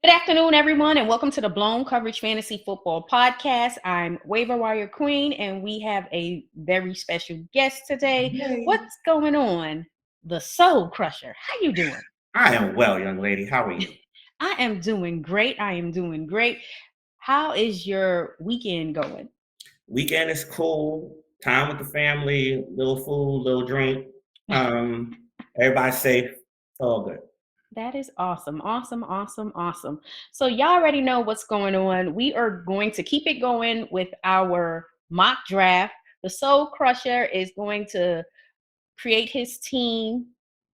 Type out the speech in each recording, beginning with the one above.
Good afternoon, everyone, and welcome to the Blown Coverage Fantasy Football Podcast. I'm waiverwirequeen, and we have a very special guest today. Yay. What's going on? The Soul Crusher. How you doing? I am well, young lady. How are you? I am doing great. I am doing great. How is your weekend going? Weekend is cool. Time with the family, little food, little drink. Um, Everybody's safe. It's all good. That is awesome. Awesome, awesome, awesome. So, y'all already know what's going on. We are going to keep it going with our mock draft. The Soul Crusher is going to create his team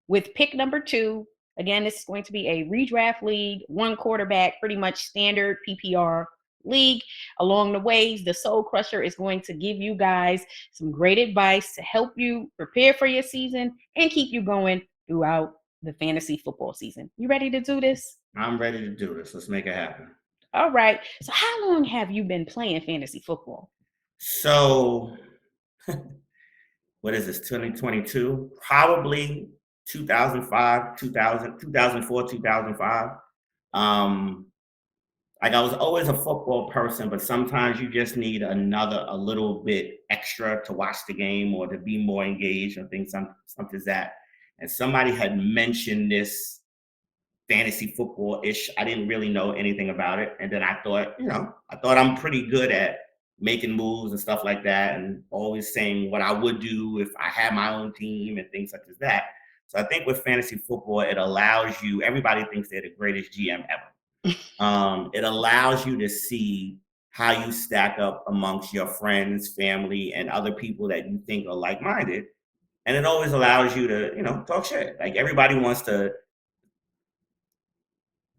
with pick number 2. Again, this is going to be a redraft league, one quarterback, pretty much standard PPR league. Along the ways, the Soul Crusher is going to give you guys some great advice to help you prepare for your season and keep you going throughout the fantasy football season. You ready to do this? I'm ready to do this. Let's make it happen. All right. So, how long have you been playing fantasy football? So, what is this, 2022? Probably 2005, 2004, 2005. Um, like I was always a football person, but sometimes you just need a little bit extra to watch the game or to be more engaged or things, something that. And somebody had mentioned this fantasy football ish. I didn't really know anything about it. And then I thought, I thought I'm pretty good at making moves and stuff like that, and always saying what I would do if I had my own team and things such as that. So I think with fantasy football, it allows you, everybody thinks they're the greatest GM ever. It allows you to see how you stack up amongst your friends, family, and other people that you think are like-minded. And it always allows you to, talk shit. Like everybody wants to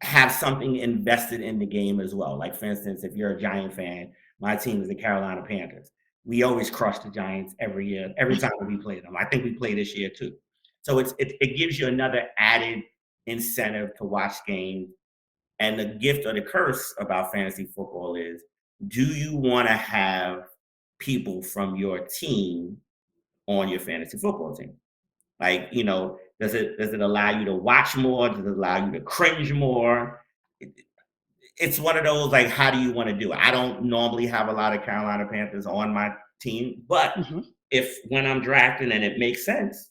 have something invested in the game as well. Like for instance, if you're a Giant fan, my team is the Carolina Panthers. We always crush the Giants every year, every time we play them. I think we play this year too. So it gives you another added incentive to watch games. And the gift or the curse about fantasy football is, do you want to have people from your team on your fantasy football team? Like, does it allow you to watch more? Does it allow you to cringe more? It's one of those, like, how do you want to do it? I don't normally have a lot of Carolina Panthers on my team, but Mhm. if when I'm drafting and it makes sense,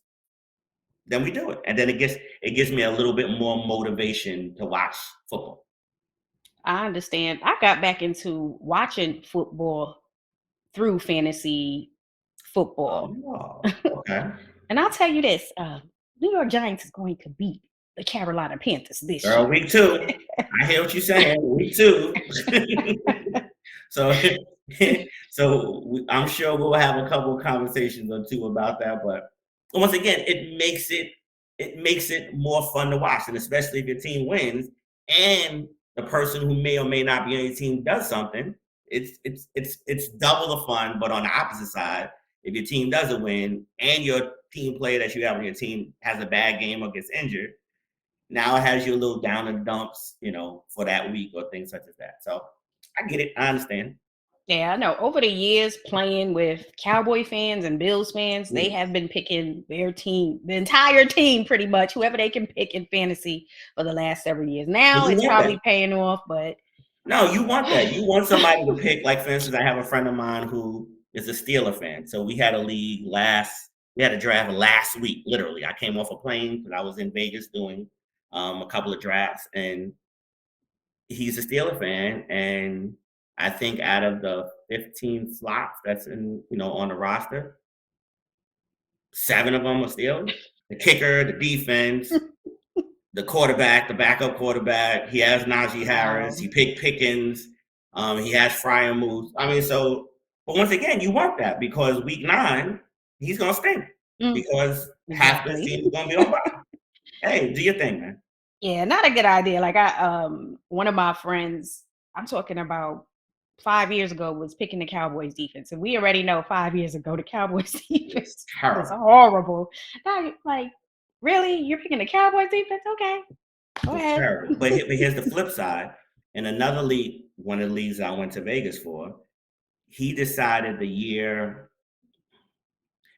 then we do it. And then it gives me a little bit more motivation to watch football. I understand. I got back into watching football through fantasy football. Oh, okay. And I'll tell you this, New York Giants is going to beat the Carolina Panthers this Girl, year. week two. I hear what you're saying. Week two. So, I'm sure we'll have a couple of conversations or two about that. But once again, it makes it more fun to watch, and especially if your team wins and the person who may or may not be on your team does something. It's double the fun. But on the opposite side, if your team doesn't win and your team player that you have on your team has a bad game or gets injured, now it has you a little down in the dumps, for that week or things such as that. So I get it. I understand. Yeah, I know. Over the years, playing with Cowboy fans and Bills fans, they Ooh. have been picking their team, the entire team, pretty much, whoever they can pick in fantasy for the last several years. But Now you it's want that. probably paying off, but No, you want that. You want somebody to pick. Like for instance, I have a friend of mine who is a Steeler fan. So we had a draft last week. Literally, I came off a plane because I was in Vegas doing a couple of drafts, and he's a Steeler fan. And I think out of the 15 slots that's on the roster, 7 of them are Steelers. The kicker, the defense, the quarterback, the backup quarterback. He has Najee Harris. wow. He picked Pickens. He has Fryer Moose. I mean, but once again, you want that because week 9, he's gonna stink Mm, because half the exactly. team is gonna be on bye. Hey, do your thing, man. Yeah, not a good idea. Like one of my friends, I'm talking about 5 years ago, was picking the Cowboys defense. And we already know 5 years ago the Cowboys It's defense was terrible. horrible. Now, like, really? You're picking the Cowboys defense? Okay. Go It's ahead. terrible. But here's the flip side. In another league, one of the leagues I went to Vegas for, he decided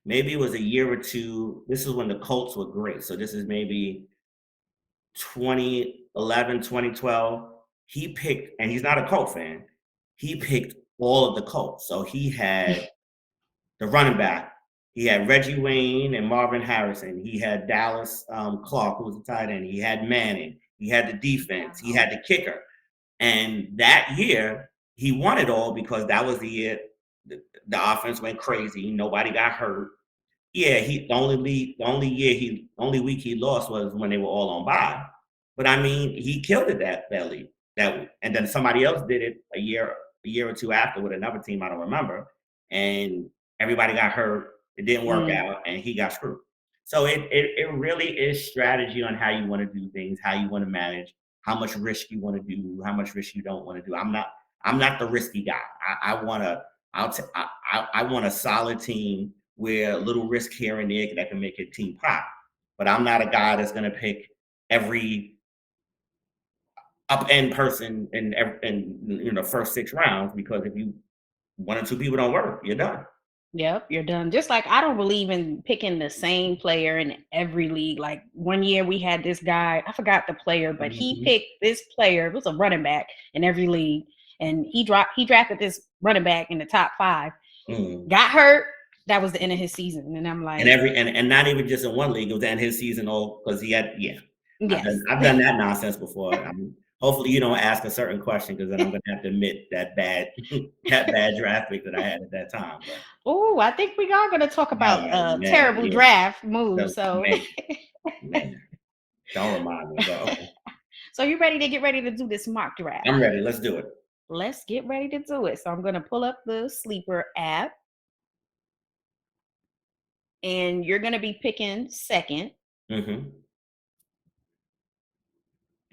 maybe it was a year or two. This is when the Colts were great. So this is maybe 2011, 2012. he picked, and he's not a Colt fan, he picked all of the Colts. So he had the running back, he had Reggie Wayne and Marvin Harrison, he had Dallas Clark, who was the tight end, he had Manning, he had the defense, he had the kicker. And that year, he won it all because that was the year the offense went crazy. Nobody got hurt. Yeah, the only week he lost was when they were all on bye. But I mean, he killed it that week. And then somebody else did it a year or two after with another team I don't remember, and everybody got hurt. It didn't work out, and he got screwed. So it really is strategy on how you want to do things, how you want to manage, how much risk you want to do, how much risk you don't want to do. I'm not the risky guy. I want a solid team where a little risk here and there that can make a team pop. But I'm not a guy that's going to pick every up end person in first 6 rounds, because if you 1 or 2 people don't work, you're done. Yep, you're done. Just like I don't believe in picking the same player in every league. Like one year we had this guy, I forgot the player, but he picked this player. It was a running back in every league, and he drafted this running back in the top 5. Got hurt. That was the end of his season, and I'm like, and not even just in one league, it was the end of his season, all because he had Yes. I've done that nonsense before. Hopefully you don't ask a certain question, because then I'm going to have to admit that bad draft pick that I had at that time. Oh, I think we are going to talk about terrible draft moves. So, man. Don't remind me. But okay. So you ready to do this mock draft? I'm ready. Let's do it. Let's get ready to do it. So I'm going to pull up the Sleeper app, and you're going to be picking second.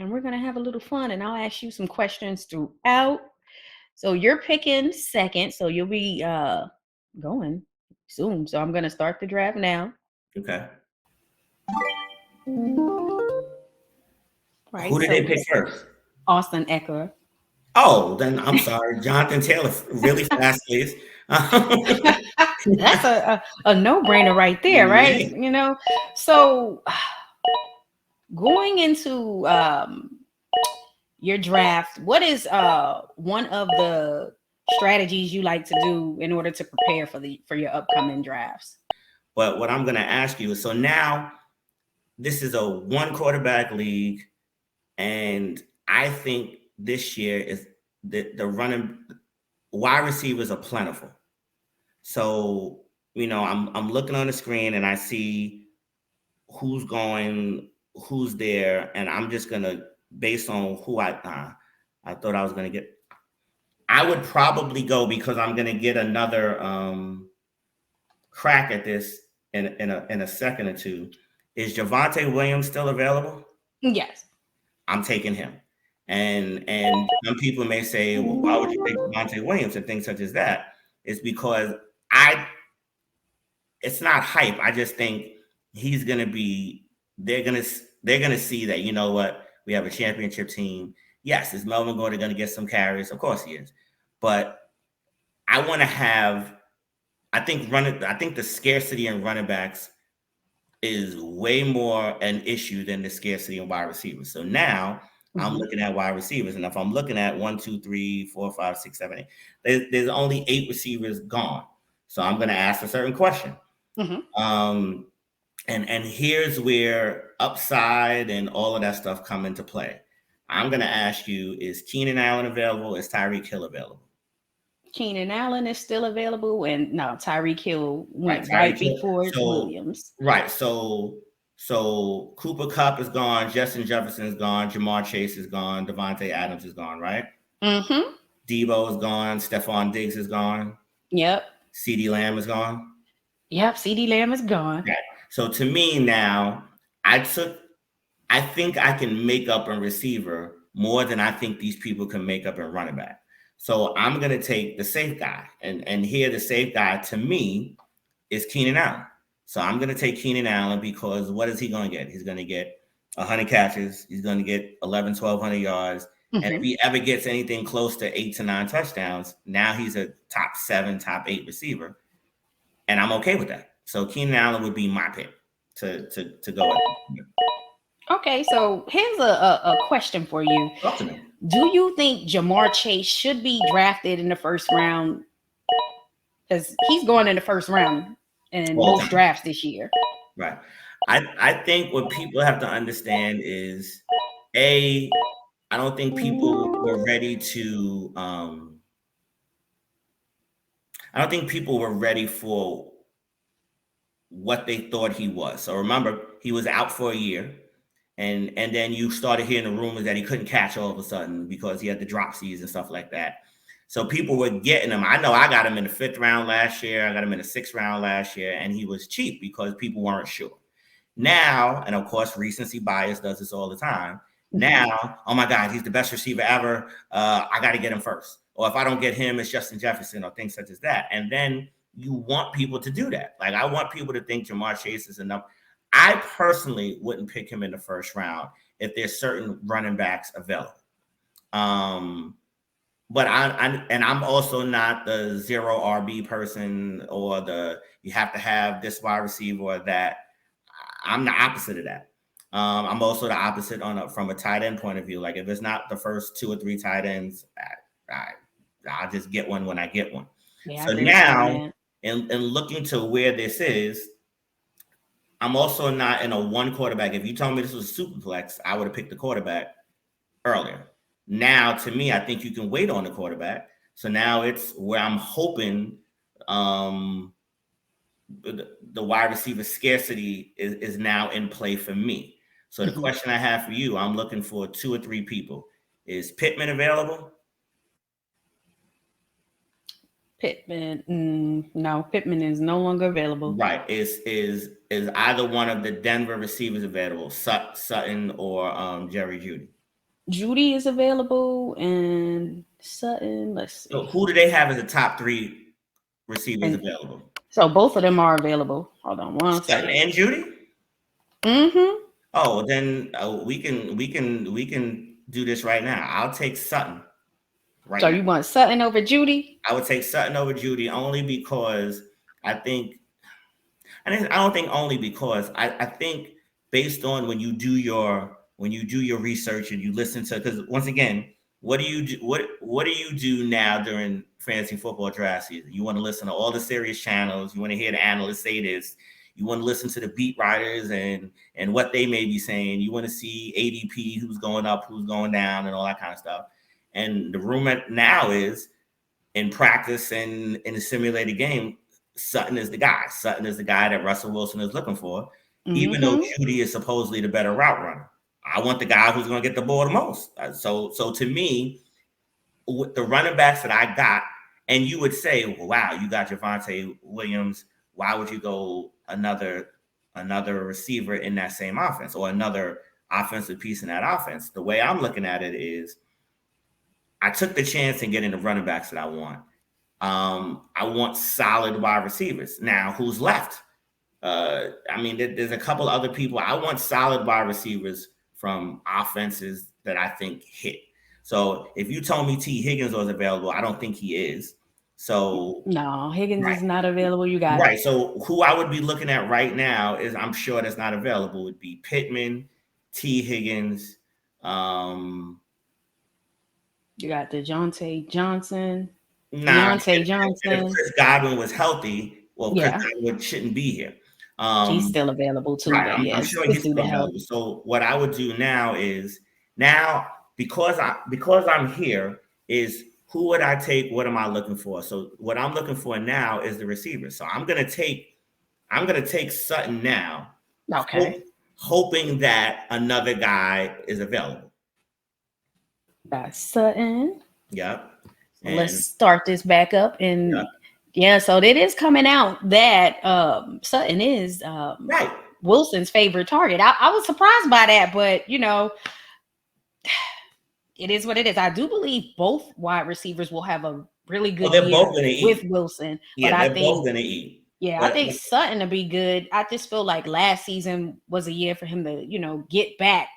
And we're going to have a little fun, and I'll ask you some questions throughout. So you're picking second, so you'll be going soon. So I'm going to start the draft now. Okay. Right. Who did they pick first? Austin Eckler. Oh, then I'm sorry. Jonathan Taylor, really fast, please. That's a no-brainer right there, right? Yeah. So going into your draft, what is one of the strategies you like to do in order to prepare for your upcoming drafts? But what I'm going to ask you is, so now this is a 1 quarterback league, and I think this year is the running wide receivers are plentiful. So I'm looking on the screen and I see who's there, and I'm just gonna, based on who I thought I was gonna get, I would probably go, because I'm gonna get another crack at this in a second or two. Is Javonte Williams still available? Yes. I'm taking him. And some people may say, well, why would you take Javonte Williams and things such as that? It's because it's not hype. I just think he's gonna be. They're gonna see that, you know what, we have a championship team. Yes, is Melvin Gordon gonna get some carries? Of course he is. But I want to have. I think the scarcity in running backs is way more an issue than the scarcity in wide receivers. So now I'm looking at wide receivers, and if I'm looking at 1, 2, 3, 4, 5, 6, 7, 8, there's only 8 receivers gone. So I'm going to ask a certain question. And here's where upside and all of that stuff come into play. I'm going to ask you: is Keenan Allen available? Is Tyreek Hill available? Keenan Allen is still available, and no, Tyreek Hill went right before Williams. Right. So Cooper Kupp is gone, Justin Jefferson is gone, Jamar Chase is gone, Devontae Adams is gone, right? Debo is gone, Stephon Diggs is gone. Yep. CeeDee Lamb is gone. Yep, CeeDee Lamb is gone. Okay. So to me now, I think I can make up in receiver more than I think these people can make up in running back. So I'm going to take the safe guy. And here the safe guy to me is Keenan Allen. So I'm going to take Keenan Allen, because what is he going to get? He's going to get 100 catches. He's going to get 1,100 yards. And if he ever gets anything close to 8 to 9 touchdowns, now he's a top 7, top 8 receiver. And I'm okay with that. So Keenan Allen would be my pick to go with. Okay, so here's a question for you. Talk to me. Do you think Jamar Chase should be drafted in the first round? Because he's going in the first round in all the most time. drafts this year. Right. I think what people have to understand is, I don't think people were ready to I don't think people were ready for what they thought he was. So remember, he was out for a year, and then you started hearing the rumors that he couldn't catch all of a sudden because he had the dropsies and stuff like that. So people were getting him. I know I got him in the 5th round last year. I got him in the 6th round last year, and he was cheap because people weren't sure. Now, and of course, recency bias does this all the time. Now, oh my God, he's the best receiver ever. I got to get him first. Or if I don't get him, it's Justin Jefferson or things such as that. And then you want people to do that. Like, I want people to think Jamar Chase is enough. I personally wouldn't pick him in the first round if there's certain running backs available. But I'm also not the 0 RB person or the you have to have this wide receiver or that. I'm the opposite of that. I'm also the opposite from a tight end point of view. Like, if it's not the first 2 or 3 tight ends, I'll just get one when I get one. Yeah, So now, in looking to where this is, I'm also not in a one quarterback. If you told me this was a superflex, I would have picked the quarterback earlier. Now, to me, I think you can wait on the quarterback. So now it's where I'm hoping the wide receiver scarcity is now in play for me. So the question I have for you, I'm looking for 2 or 3 people. Is Pittman available? Pittman, no, Pittman is no longer available. Right. Is either one of the Denver receivers available, Sutton or Jerry Jeudy? Jeudy is available, and Sutton, let's see. So who do they have as the top 3 receivers available? So both of them are available. Hold on one Sutton second. and Jeudy? Mm-hmm. Oh, then we can do this right now. I'll take Sutton. Right. So you want Sutton over Jeudy? I would take Sutton over Jeudy only because I don't think only because I think based on when you do your research and you listen to, because once again, what do you do now during fantasy football draft season? You want to listen to all the serious channels. You want to hear the analysts say this. You want to listen to the beat writers and what they may be saying. You want to see ADP, who's going up, who's going down, and all that kind of stuff. And the rumor now is, in practice and in a simulated game, Sutton is the guy. Sutton is the guy that Russell Wilson is looking for, even though Jeudy is supposedly the better route runner. I want the guy who's going to get the ball the most. So to me, with the running backs that I got, and you would say, well, wow, you got Javonte Williams. Why would you go another receiver in that same offense or another offensive piece in that offense? The way I'm looking at it is, I took the chance in getting the running backs that I want. I want solid wide receivers. Now, who's left? There's a couple other people. I want solid wide receivers from offenses that I think hit. So if you told me T. Higgins was available, I don't think he is. So no, Higgins is not available. You got right. So who I would be looking at right now is, I'm sure that's not available, would be Pittman, T. Higgins. You got DeJounte Johnson. Deontay Johnson. If Chris Godwin was healthy, well, Chris Godwin shouldn't be here. He's still available too. Right, I'm sure he's still available. So what I would do now is, because I'm here, is who would I take? What am I looking for? So what I'm looking for now is the receiver. So I'm gonna take Sutton now. Okay. Hoping that another guy is available. Got Sutton. Yep. So let's start this back up. And so it is coming out that Sutton is right. Wilson's favorite target. I was surprised by that, but it is what it is. I do believe both wide receivers will have a really good year both gonna eat with Wilson. Yeah, but they're both gonna eat. Yeah, I think Sutton will be good. I just feel like last season was a year for him to, get back,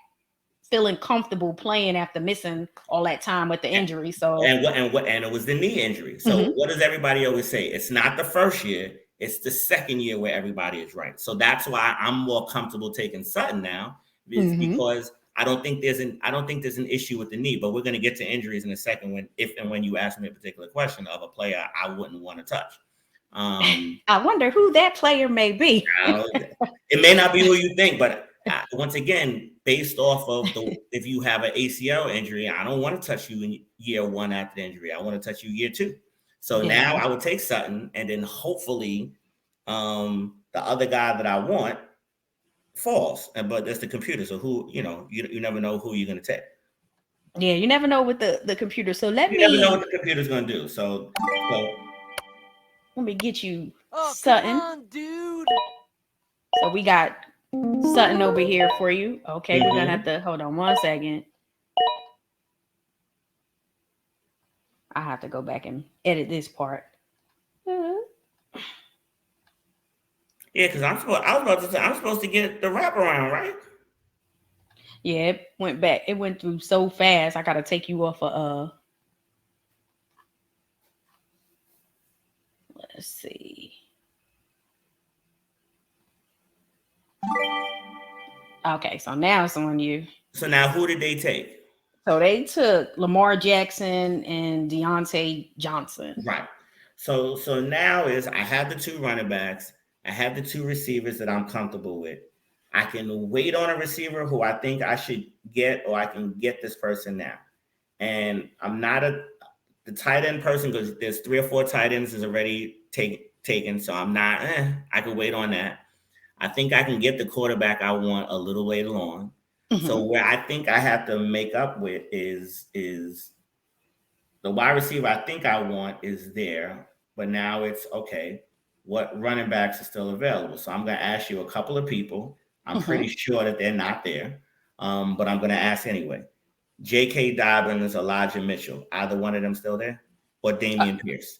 feeling comfortable playing after missing all that time with the injury. So and it was the knee injury. So what does everybody always say? It's not the first year, it's the second year where everybody is right. So that's why I'm more comfortable taking Sutton now, because I don't think there's an issue with the knee, but we're going to get to injuries in a second when you ask me a particular question of a player I wouldn't want to touch. I wonder who that player may be. It may not be who you think, but once again, based off of if you have an ACL injury, I don't want to touch you in year 1 after the injury. I want to touch you year 2. So now I would take Sutton, and then hopefully the other guy that I want falls. But that's the computer. So who, you never know who you're going to take. Yeah, you never know with the computer. So you never know what the computer's going to do. So let me get you Sutton. Come on, dude. So we got Sutton over here for you. Okay, we're going to have to hold on 1 second. I have to go back and edit this part. Yeah, because I was about to say I'm supposed to get the wraparound, right? Yeah, it went back. It went through so fast. I gotta take you off of let's see. Okay, so now it's on you. So now who did they take? So they took Lamar Jackson and Deontay Johnson. Right. So now I have the 2 running backs. I have the 2 receivers that I'm comfortable with. I can wait on a receiver who I think I should get, or I can get this person now. And I'm not the tight end person because there's 3 or 4 tight ends is already taken. So I'm not, I can wait on that. I think I can get the quarterback I want a little later on. So where I think I have to make up with is the wide receiver I think I want is there, but now it's okay. What running backs are still available? So I'm going to ask you a couple of people. I'm pretty sure that they're not there, but I'm going to ask anyway. J.K. Dobbins, Elijah Mitchell, either one of them still there, or Damian Pierce?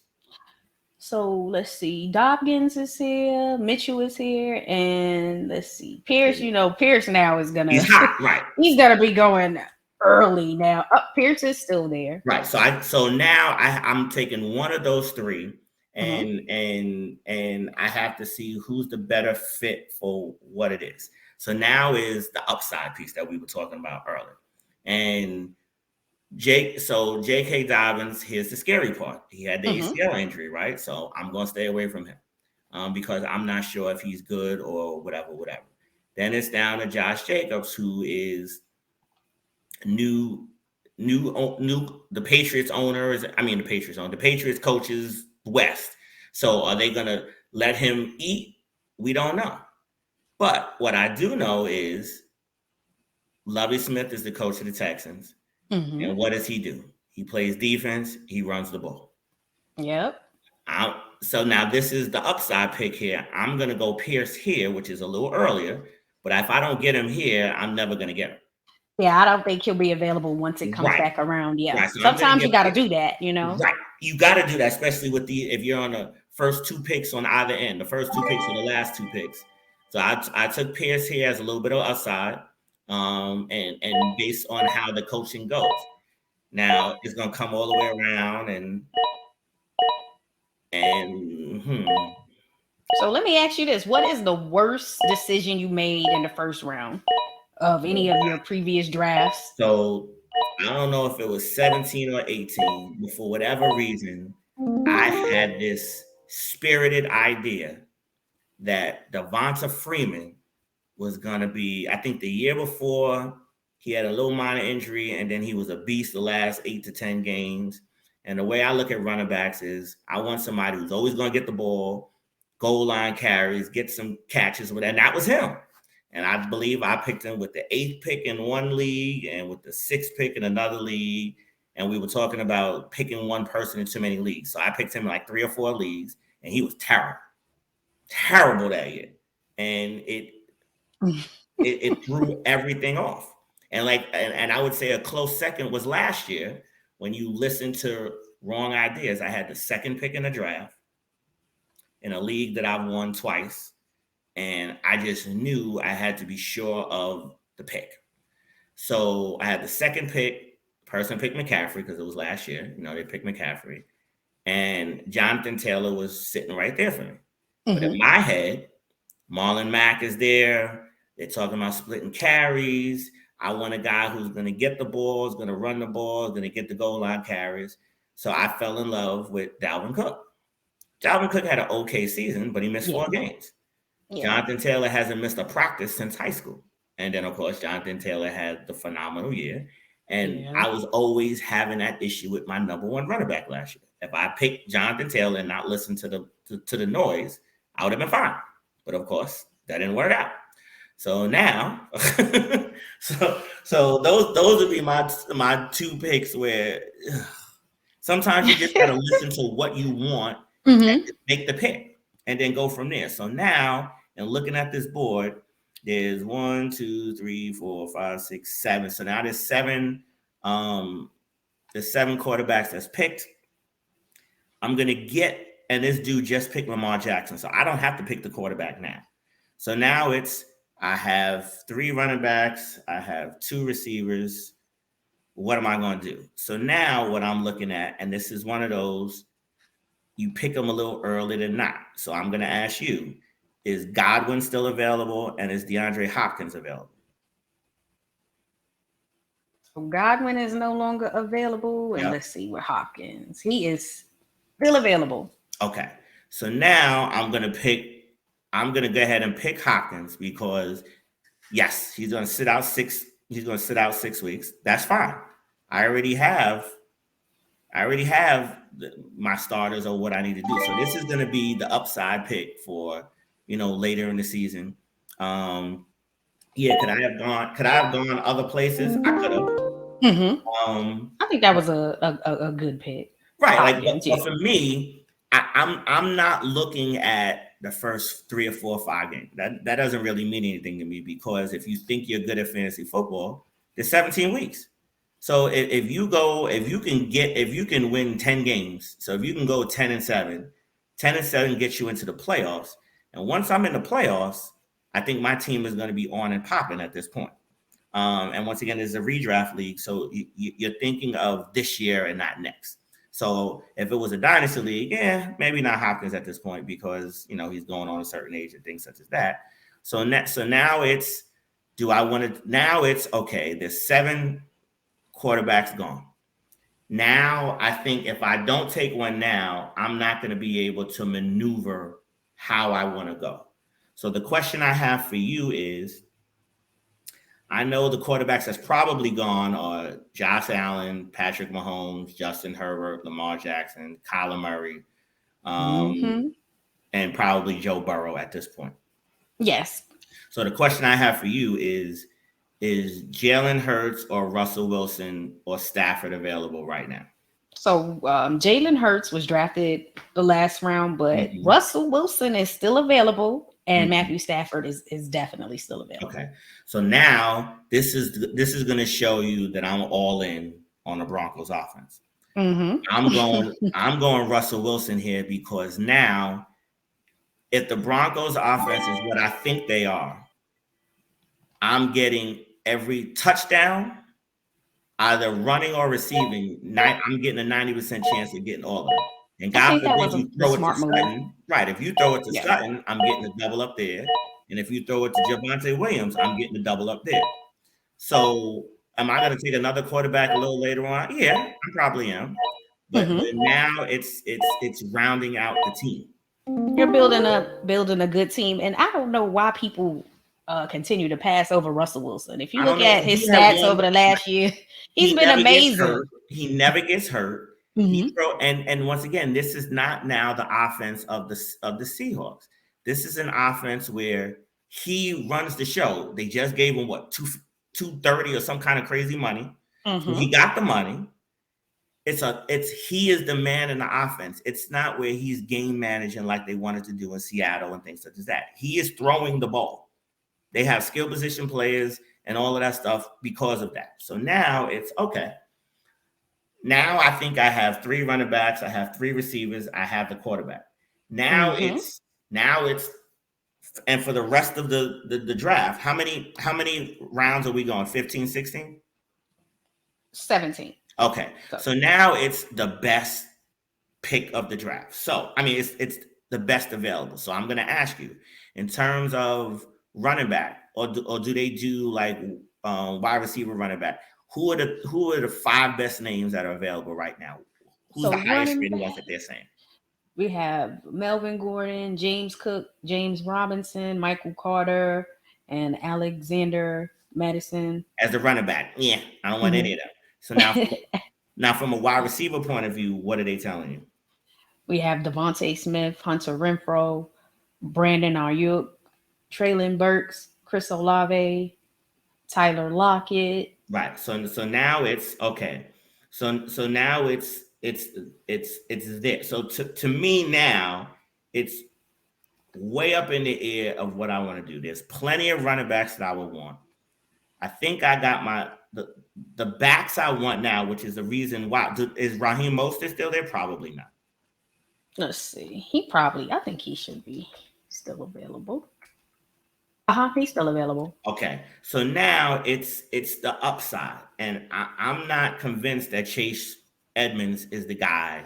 So let's see. Dobbins is here, Mitchell is here, and let's see. Pierce, Pierce now is gonna. He's hot, right? He's gonna be going early now. Pierce is still there, right? So now I'm taking one of those 3, and I have to see who's the better fit for what it is. So now is the upside piece that we were talking about earlier, and J.K. Dobbins, here's the scary part. He had the ACL injury, right? So I'm going to stay away from him because I'm not sure if he's good or whatever. Then it's down to Josh Jacobs, who is the Patriots the Patriots coaches West. So are they going to let him eat? We don't know. But what I do know is Lovie Smith is the coach of the Texans. And what does he do? He plays defense. He runs the ball. Yep. So now this is the upside pick here. I'm going to go Pierce here, which is a little earlier. But if I don't get him here, I'm never going to get him. Yeah, I don't think he'll be available once it comes back around. Yeah. Right. So sometimes you got to do that, Right. You got to do that, especially if you're on the first 2 picks on either end, the first 2 picks or the last 2 picks. So I took Pierce here as a little bit of upside. And based on how the coaching goes. Now it's gonna come all the way around So let me ask you this. What is the worst decision you made in the first round of any of your previous drafts? So I don't know if it was 17 or 18, but for whatever reason, I had this spirited idea that Devonta Freeman was going to be, I think the year before, he had a little minor injury, and then he was a beast the last 8 to 10 games. And the way I look at running backs is I want somebody who's always going to get the ball, goal line carries, get some catches, and that was him. And I believe I picked him with the 8th pick in one league and with the 6th pick in another league. And we were talking about picking one person in too many leagues. So I picked him in like 3 or 4 leagues, and he was terrible that year. And it threw everything off. And I would say a close second was last year when you listen to Wrong Ideas. I had the 2nd pick in the draft in a league that I've won twice. And I just knew I had to be sure of the pick. So I had the 2nd pick. Person picked McCaffrey because it was last year. They picked McCaffrey. And Jonathan Taylor was sitting right there for me. But in my head, Marlon Mack is there. They're talking about splitting carries. I want a guy who's going to get the ball, is going to run the ball, is going to get the goal line carries. So I fell in love with Dalvin Cook. Dalvin Cook had an okay season, but he missed 4 games. Yeah. Jonathan Taylor hasn't missed a practice since high school. And then, of course, Jonathan Taylor had the phenomenal year. And I was always having that issue with my number 1 running back last year. If I picked Jonathan Taylor and not listen to the noise, I would have been fine. But of course, that didn't work out. So now, so those would be my 2 picks where sometimes you just gotta listen to what you want and make the pick and then go from there. So now, and looking at this board, there's 1, 2, 3, 4, 5, 6, 7. So now there's 7. There's 7 quarterbacks that's picked. I'm gonna get, and this dude just picked Lamar Jackson, so I don't have to pick the quarterback now. So now I have 3 running backs, I have 2 receivers. What am I going to do? So now what I'm looking at, and this is one of those, you pick them a little early than not. So I'm going to ask you, is Godwin still available, and is DeAndre Hopkins available? So Godwin is no longer available, and let's see with Hopkins. He is still available. Okay. So now I'm going to go ahead and pick Hopkins because, yes, he's going to sit out 6 weeks. That's fine. I already have my starters or what I need to do. So this is going to be the upside pick for, later in the season. Could I have gone other places? I could have. I think that was a good pick. Right. But for me, I'm not looking at the first 3 or 4 or 5 games. That doesn't really mean anything to me, because if you think you're good at fantasy football, there's 17 weeks. So if you can win 10 games, so if you can go 10-7 gets you into the playoffs. And once I'm in the playoffs, I think my team is going to be on and popping at this point. And once again, it's a redraft league, so you're thinking of this year and not next. So if it was a dynasty league, maybe not Hopkins at this point, because he's going on a certain age and things such as that. So now it's okay. There's 7 quarterbacks gone. Now I think if I don't take one now, I'm not going to be able to maneuver how I want to go. So the question I have for you is, I know the quarterbacks that's probably gone are Josh Allen, Patrick Mahomes, Justin Herbert, Lamar Jackson, Kyler Murray, and probably Joe Burrow at this point. Yes. So the question I have for you is Jalen Hurts or Russell Wilson or Stafford available right now? So Jalen Hurts was drafted the last round, but Russell Wilson is still available. And Matthew Stafford is definitely still available. Okay, so now this is going to show you that I'm all in on the Broncos offense. I'm going Russell Wilson here, because now, if the Broncos offense is what I think they are, I'm getting every touchdown, either running or receiving. I'm getting a 90% chance of getting all of them. And God forbid you throw it to Sutton. Right. If you throw it to Sutton, I'm getting a double up there. And if you throw it to Javonte Williams, I'm getting a double up there. So am I going to take another quarterback a little later on? Yeah, I probably am. But now it's rounding out the team. You're building a good team. And I don't know why people continue to pass over Russell Wilson. If you look at his stats over the last year, he's been amazing. He never gets hurt. And once again, this is not now the offense of the Seahawks. This is an offense where he runs the show. They just gave him $230 or some kind of crazy money. So he got the money. He is the man in the offense. It's not where he's game managing like they wanted to do in Seattle and things such as that. He is throwing the ball. They have skill position players and all of that stuff because of that. So now it's okay. Now I think I have 3 running backs, I have 3 receivers, I have the quarterback. Now it's and for the rest of the draft, how many rounds are we going? 15, 16? 17. Okay. So now it's the best pick of the draft. So I mean it's the best available. So I'm gonna ask you, in terms of running back, or do they do like wide receiver, running back. Who are the 5 best names that are available right now? Who's So the highest running rated back, ones that they're saying? we have Melvin Gordon, James Cook, James Robinson, Michael Carter, and Alexander Madison. As the running back? Yeah, I don't want any of them. So now from a wide receiver point of view, what are they telling you? We have Devontae Smith, Hunter Renfro, Brandon Ayuk, Traylon Burks, Chris Olave, Tyler Lockett. Right. So now it's okay. So now it's there. So to me now, it's way up in the air of what I want to do. There's plenty of running backs that I would want. I think I got the backs I want now, which is the reason why. Is Raheem Mostert still there? Probably not. Let's see. I think he should be still available. He's still available. Okay, so now it's the upside, and I'm not convinced that Chase Edmonds is the guy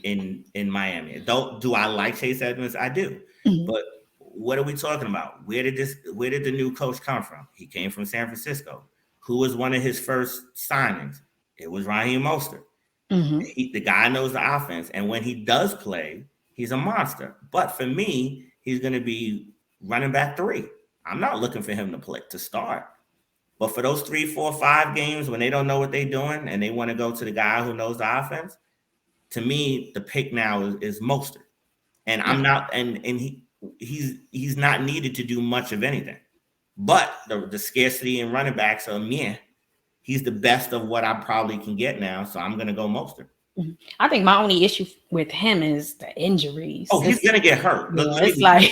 in Miami. Do I like Chase Edmonds? I do, but what are we talking about? Where did the new coach come from? He came from San Francisco. Who was one of his first signings? It was Raheem Mostert. The guy knows the offense, and when he does play, he's a monster. But for me, he's going to be running back 3. I'm not looking for him to start. But for those 3, 4, 5 games when they don't know what they're doing and they want to go to the guy who knows the offense, to me, the pick now is Mostert. And I'm not, and he's not needed to do much of anything. But the scarcity in running backs are he's the best of what I probably can get now. So I'm going to go Mostert. I think my only issue with him is the injuries. Oh, he's going to get hurt. Yeah, it's like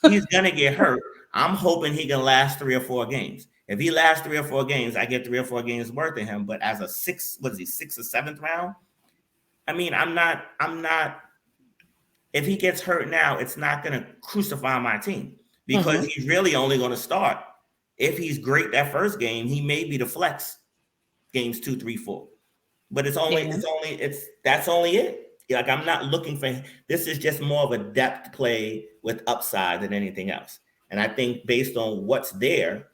he's going to get hurt. I'm hoping he can last 3 or 4 games. If he lasts 3 or 4 games, I get 3 or 4 games worth of him. But as a 6th or 7th round, I mean, I'm not. If he gets hurt now, it's not going to crucify my team because he's really only going to start. If he's great that first game, he may be the flex games 2, 3, 4. But that's only it. Like, I'm not looking for, this is just more of a depth play with upside than anything else. And I think based on what's there,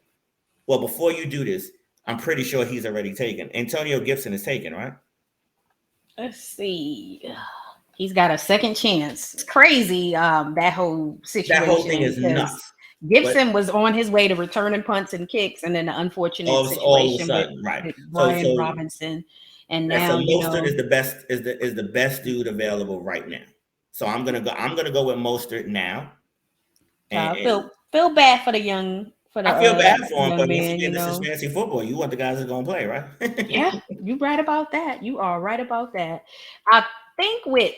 well, before you do this, I'm pretty sure he's already taken. Antonio Gibson is taken, right? Let's see. He's got a second chance. It's crazy, that whole situation. That whole thing is nuts. Gibson was on his way to returning punts and kicks, and then the unfortunate situation all of a sudden, with Brian Robinson. And now Mostert is the best dude available right now. So I'm gonna go with Mostert now. And feel bad for the young. I feel bad for him, but once again, this is fantasy football. You want the guys that's gonna play, right? Yeah, you're right about that. You are right about that. I think with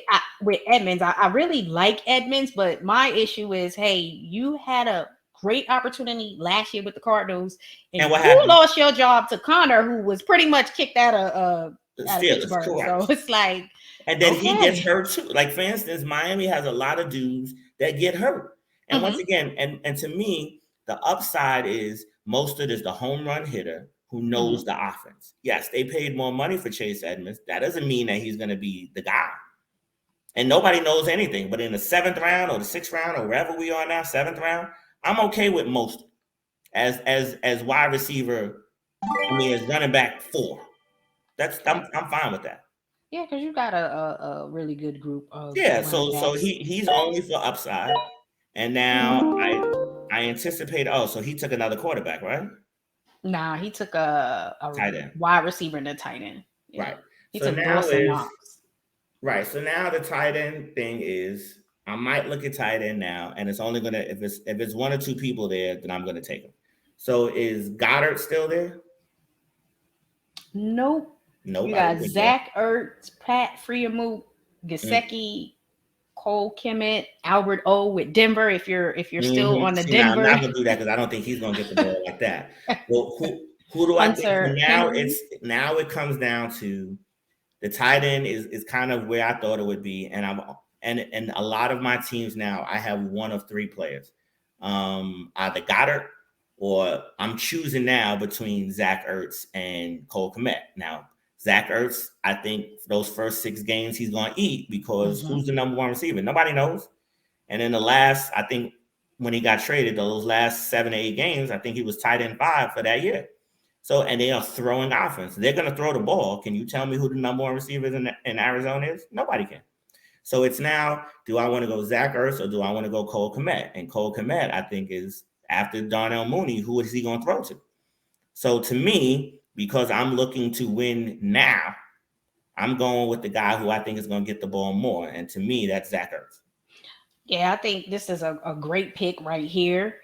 Edmonds, I really like Edmonds, but my issue is, hey, you had a great opportunity last year with the Cardinals, and what you happened? lost your job to Connor, who was pretty much kicked out of Pittsburgh. Correct. So it's like, and then he gets hurt too. Like, for instance, Miami has a lot of dudes that get hurt, and once again, and to me, the upside is Mostert is the home run hitter who knows the offense. Yes, they paid more money for Chase Edmonds. That doesn't mean that he's going to be the guy. And nobody knows anything. But in the 7th round or the 6th round or wherever we are now, 7th round, I'm okay with Mostert as wide receiver. I mean, as running back 4. I'm fine with that. Yeah, because you got a really good group of So he's only for upside. And now I anticipate. Oh, so he took another quarterback, right? Nah, he took a tight end, wide receiver, and a tight end. Yeah. Right. He took Dawson Knox. Right. So now the tight end thing is, I might look at tight end now, and it's only gonna if it's 1 or 2 people there, then I'm gonna take them. So is Goddard still there? Nope. You got Zach Ertz, Pat Freiermuth, Gesicki, Cole Kemet, Albert O with Denver. If you're still on the Denver, I'm not gonna do that because I don't think he's gonna get the ball like that. Well, who do I think now? It comes down to the tight end is kind of where I thought it would be, and and a lot of my teams now I have 1 of 3 players, either Goddard or I'm choosing now between Zach Ertz and Cole Kemet. Now, Zach Ertz, I think for those first 6 games he's going to eat because who's the number 1 receiver? Nobody knows. And in I think when he got traded, those last 7 or 8 games, I think he was tight end 5 for that year. So, and they are throwing offense. They're going to throw the ball. Can you tell me who the number one receivers in Arizona is? Nobody can. So it's now, do I want to go Zach Ertz or do I want to go Cole Kmet? And Cole Kmet, I think, is after Darnell Mooney, who is he going to throw to? So to me, because I'm looking to win now, I'm going with the guy who I think is going to get the ball more. And to me, that's Zach Ertz. Yeah, I think this is a great pick right here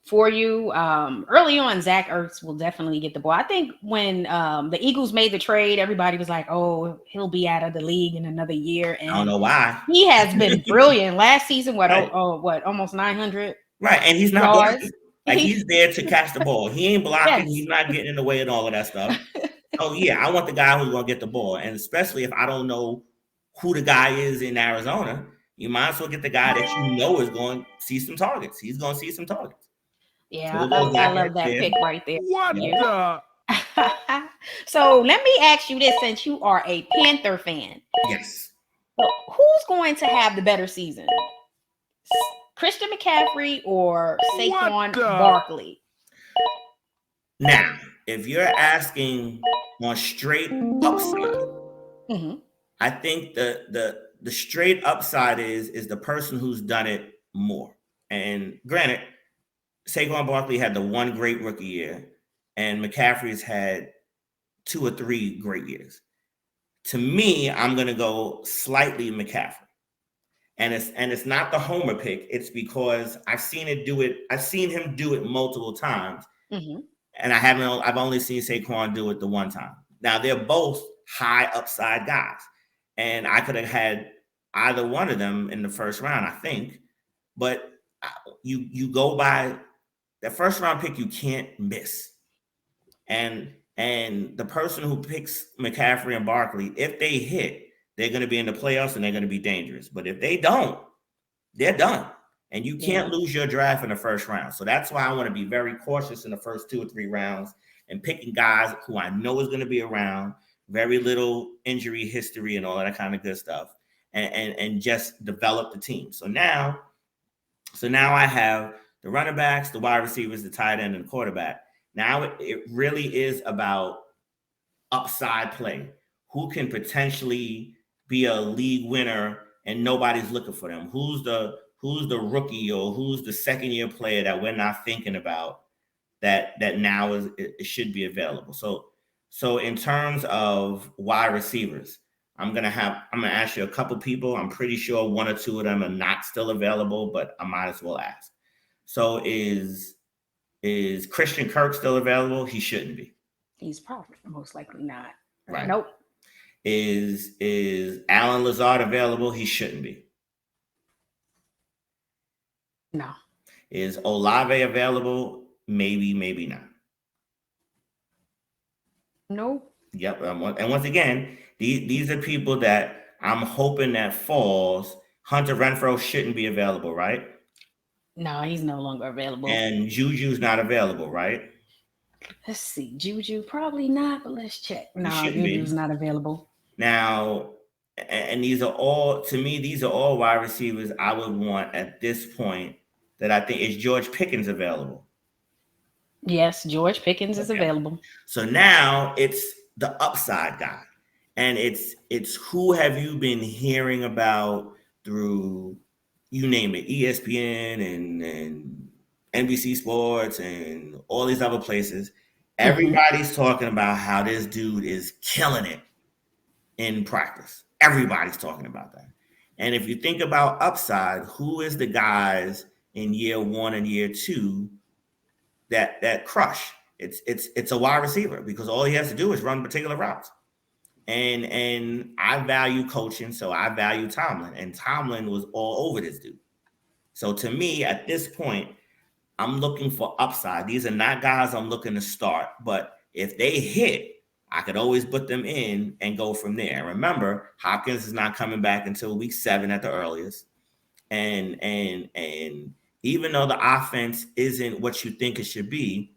for you. Early on, Zach Ertz will definitely get the ball. I think when the Eagles made the trade, everybody was like, "Oh, he'll be out of the league in another year." And I don't know why. he has been brilliant. Last season, Right. Almost 900. Right, and he's not blocking. Like, he's there to catch the ball. He ain't blocking. Yes. He's not getting in the way and all of that stuff. So yeah, I want the guy who's going to get the ball, and especially if I don't know who the guy is in Arizona, you might as well get the guy that you know is going to see some targets. He's going to see some targets. Yeah, I love that pick right there. What the? So let me ask you this, since you are a Panther fan. Yes. Who's going to have the better season? Christian McCaffrey or Saquon Barkley? Now, if you're asking on straight upside, I think the straight upside is the person who's done it more. And granted, Saquon Barkley had the one great rookie year, and McCaffrey's had 2 or 3 great years. To me, I'm going to go slightly McCaffrey. And it's not the homer pick. It's because I've seen him do it multiple times. And I've only seen Saquon do it the one time. Now, they're both high upside guys. And I could have had either one of them in the first round, I think. But you go by that first round pick, you can't miss. And the person who picks McCaffrey and Barkley, if they hit, they're going to be in the playoffs and they're going to be dangerous. But if they don't, they're done. And you can't lose your draft in the first round. So that's why I want to be very cautious in the first 2 or 3 rounds and picking guys who I know is going to be around, very little injury history and all that kind of good stuff, and just develop the team. So now I have the running backs, the wide receivers, the tight end, and the quarterback. Now it really is about upside play. Who can potentially be a league winner and nobody's looking for them? Who's the rookie or who's the second-year player that we're not thinking about that now it should be available? So in terms of wide receivers, I'm gonna ask you a couple people. I'm pretty sure 1 or 2 of them are not still available, but I might as well ask. So is Christian Kirk still available? He shouldn't be. He's probably most likely not. Right. Nope. Is Alan Lazard available? He shouldn't be. No. Is Olave available? Maybe, maybe not. Nope. Yep. And once again, these are people that I'm hoping that falls. Hunter Renfrow shouldn't be available, right? No, he's no longer available. And Juju's not available, right? Let's see. Juju, probably not, but let's check. No, Juju's not available. Now, and these are all wide receivers I would want at this point that I think is George Pickens available. Yes, George Pickens is available. So now it's the upside guy. And it's who have you been hearing about through, you name it, ESPN and NBC Sports and all these other places. Everybody's talking about how this dude is killing it in practice. Everybody's talking about that. And if you think about upside, who is the guys in year 1 and year 2 that crush? It's a wide receiver, because all he has to do is run particular routes. And I value coaching, so I value Tomlin. And Tomlin was all over this dude. So to me, at this point, I'm looking for upside. These are not guys I'm looking to start, but if they hit, I could always put them in and go from there. And remember, Hopkins is not coming back until week 7 at the earliest. And even though the offense isn't what you think it should be,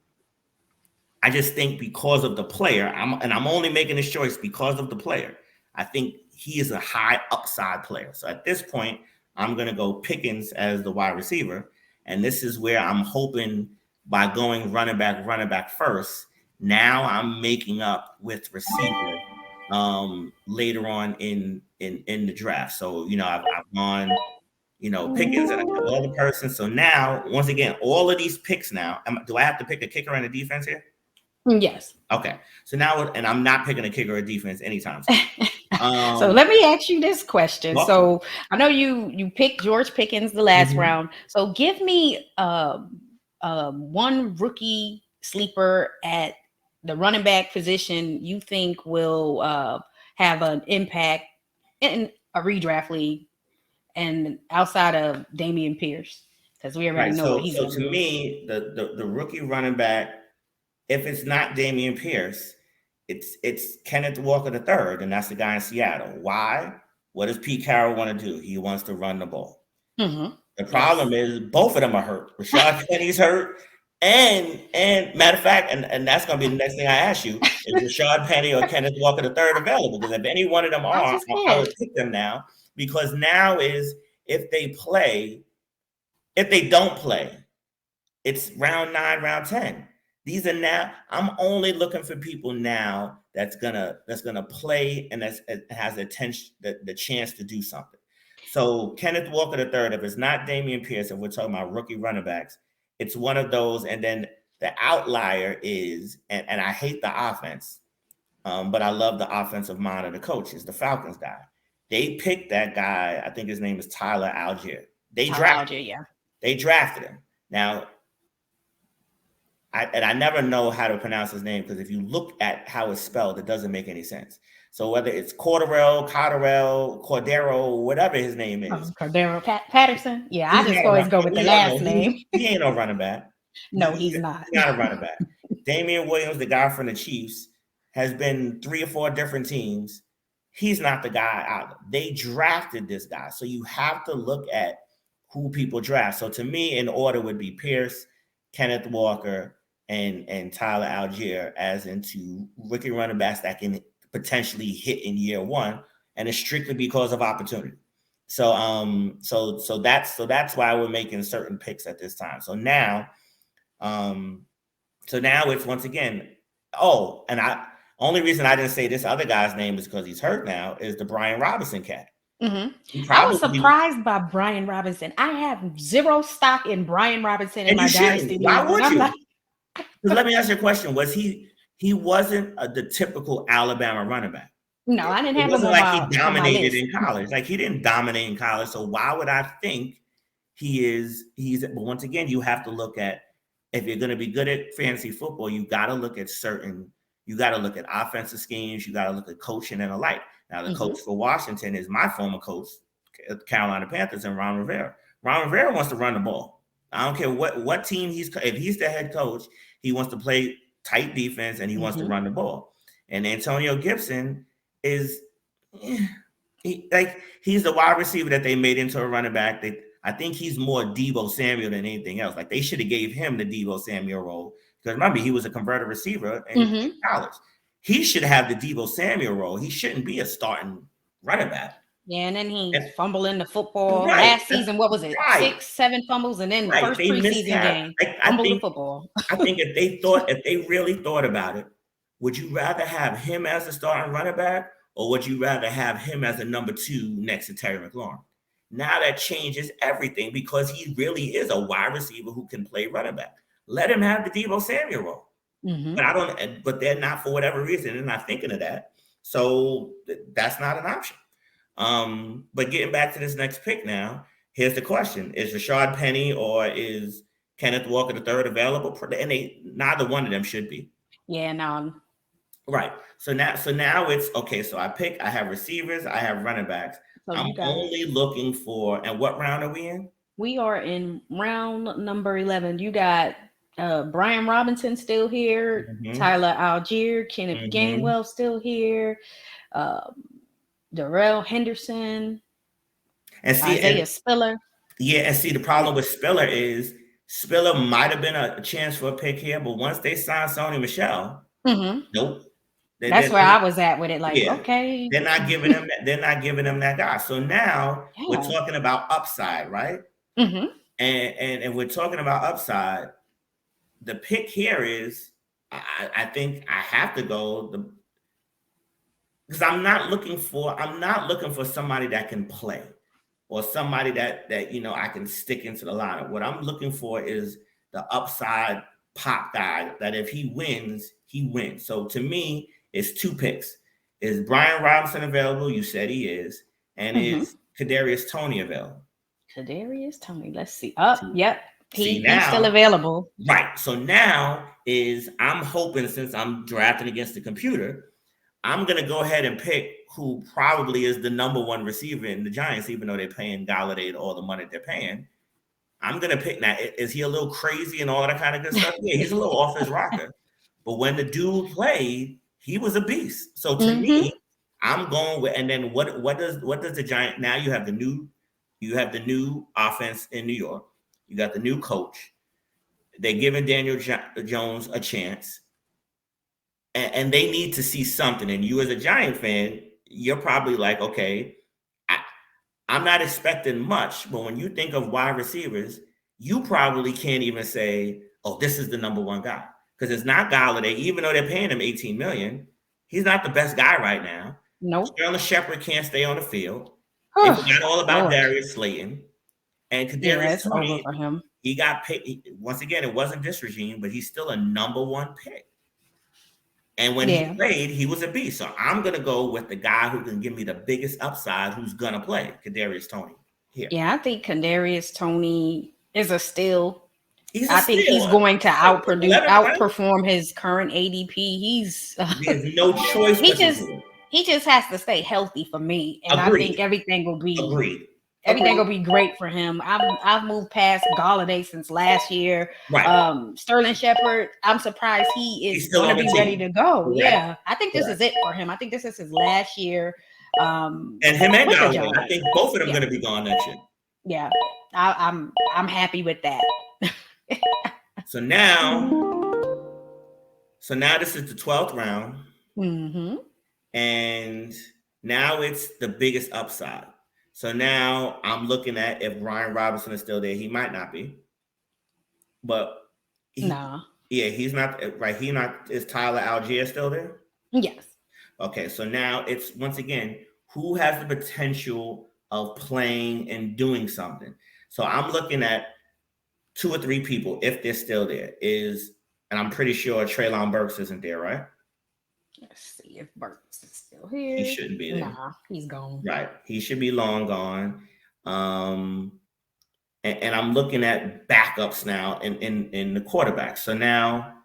I just think because of the player, I'm only making this choice because of the player. I think he is a high upside player. So at this point, I'm going to go Pickens as the wide receiver. And this is where I'm hoping by going running back first, Now I'm making up with receiver later on in the draft. So, I've gone, Pickens and a couple other persons. So now, once again, all of these picks now, do I have to pick a kicker and a defense here? Yes. Okay. So now, and I'm not picking a kicker or a defense anytime soon. So let me ask you this question. Welcome. So I know you picked George Pickens the last round. So give me one rookie sleeper at the running back position you think will have an impact in a redraft league and outside of Dameon Pierce, because we already know what he's so going to to do. me, the rookie running back, if it's not Dameon Pierce, it's Kenneth Walker III, and that's the guy in Seattle. Why? What does Pete Carroll want to do? He wants to run the ball. The problem is both of them are hurt. Rashad Penny's hurt, and matter of fact, and that's going to be the next thing I ask you: is Rashad Penny or Kenneth Walker III available? Because if any one of them are, I would pick them now. Because now is if they don't play, it's round 9, round 10. These are now. I'm only looking for people now that's gonna play and has the chance to do something. So Kenneth Walker III, if it's not Dameon Pierce, if we're talking about rookie running backs, it's one of those. And then the outlier is, and I hate the offense, but I love the offensive mind of the coach, is the Falcons guy. They picked that guy. I think his name is Tyler Algier. They drafted him. Now, I never know how to pronounce his name, because if you look at how it's spelled, it doesn't make any sense. So whether it's Cordero, whatever his name is. Cordero Patterson? Yeah, I just always go with the last name. He ain't no running back. No, he's not. He's not a running back. Damian Williams, the guy from the Chiefs, has been 3 or 4 different teams. He's not the guy out. They drafted this guy. So you have to look at who people draft. So to me, in order would be Pierce, Kenneth Walker, and Tyler Algier as into rookie running backs that can potentially hit in year 1, and it's strictly because of opportunity. So that's why we're making certain picks at this time. So now it's once again. Oh, and only reason I didn't say this other guy's name is because he's hurt now, is the Brian Robinson cat. I was surprised by Brian Robinson. I have zero stock in Brian Robinson in my dynasty. Why would you? Let me ask you a question. Was he wasn't the typical Alabama running back? No, I didn't have him on like my, he dominated in college. Like, he didn't dominate in college. So why would I think he's but once again, you have to look at, if you're going to be good at fantasy football, you got to look at offensive schemes, you got to look at coaching and the like. Now, the coach for Washington is my former coach, Carolina Panthers, and Ron Rivera. Ron Rivera wants to run the ball. I don't care what team if he's the head coach, he wants to play tight defense and he wants to run the ball. And Antonio Gibson is he's the wide receiver that they made into a running back. I think he's more Deebo Samuel than anything else. Like, they should have gave him the Deebo Samuel role, because remember, he was a converted receiver in college. He should have the Deebo Samuel role. He shouldn't be a starting running back. Yeah, and then he's fumbling the football. Last season, what was it? 6, 7 fumbles, and then first preseason game, fumbled the football. I think if they really thought about it, would you rather have him as a starting running back, or would you rather have him as a number 2 next to Terry McLaurin? Now that changes everything, because he really is a wide receiver who can play running back. Let him have the Deebo Samuel role. But they're not, for whatever reason, they're not thinking of that. So that's not an option. But getting back to this next pick now, here's the question: is Rashad Penny or is Kenneth Walker III available? And neither one of them should be. Yeah, no. Right. So now it's okay. So I have receivers, I have running backs. So I'm only looking for, and what round are we in? We are in round number 11. You got Brian Robinson still here, Tyler Algier, Kenneth Gainwell still here, Darrell Henderson, and Isaiah Spiller. Yeah, and see, the problem with Spiller is Spiller might have been a chance for a pick here, but once they signed Sony Michel, nope. That's where I was at with it. Like, okay, they're not giving him that guy. So now we're talking about upside, right? And we're talking about upside. The pick here is I think I have to go because I'm not looking for somebody that can play or somebody that I can stick into the lineup. What I'm looking for is the upside pop guy that if he wins, he wins. So to me, it's two picks. Is Brian Robinson available? You said he is. And is Kadarius Toney available? Kadarius Toney. Let's see. See, Yep. see He's still now, available. right. So now I'm hoping, since I'm drafting against the computer, I'm going to go ahead and pick who probably is the number one receiver in the Giants, even though they're paying Galladay all the money they're paying. I'm going to pick now. Is he a little crazy and all that kind of good stuff? Yeah, he's a little off his rocker. But when the dude played, he was a beast. So to me, I'm going with, and then what does the Giant, now you have the new offense in New York. You got the new coach. They're giving Daniel Jones a chance. And they need to see something. And you as a Giant fan, you're probably like, okay, I'm not expecting much. But when you think of wide receivers, you probably can't even say, oh, this is the number one guy. Because it's not Galladay, even though they're paying him $18 million. He's not the best guy right now. Nope. Sterling Shepard can't stay on the field. They forgot all about Darius Slayton. And Kadarius Toney, over for him. He got picked. Once again, it wasn't this regime, but he's still a number one pick. And when he played, he was a beast. So I'm going to go with the guy who can give me the biggest upside, who's going to play, Kadarius Toney. Here. Yeah, I think Kadarius Toney is a steal. I think he's going to outperform his current ADP. There's no choice. He just has to stay healthy for me, and I think everything will be Everything will be great for him. I've moved past Galladay since last year. Right. Sterling Shepard, I'm surprised he is going to be ready to go. Correct. Yeah, I think this is it for him. I think this is his last year. And him and Galladay, I think both of them are going to be gone next year. Yeah, I'm happy with that. So now this is the 12th round. And now it's the biggest upside. So now I'm looking at if Brian Robinson is still there. He might not be. But he's not right. Is Tyler Algier still there? Yes. Okay, so now it's once again, who has the potential of playing and doing something? So I'm looking at 2 or 3 people, if they're still there, and I'm pretty sure Treylon Burks isn't there, right? Let's see if Burks is still here. He shouldn't be there. Nah, he's gone. Right. He should be long gone. And I'm looking at backups now in the quarterbacks. So now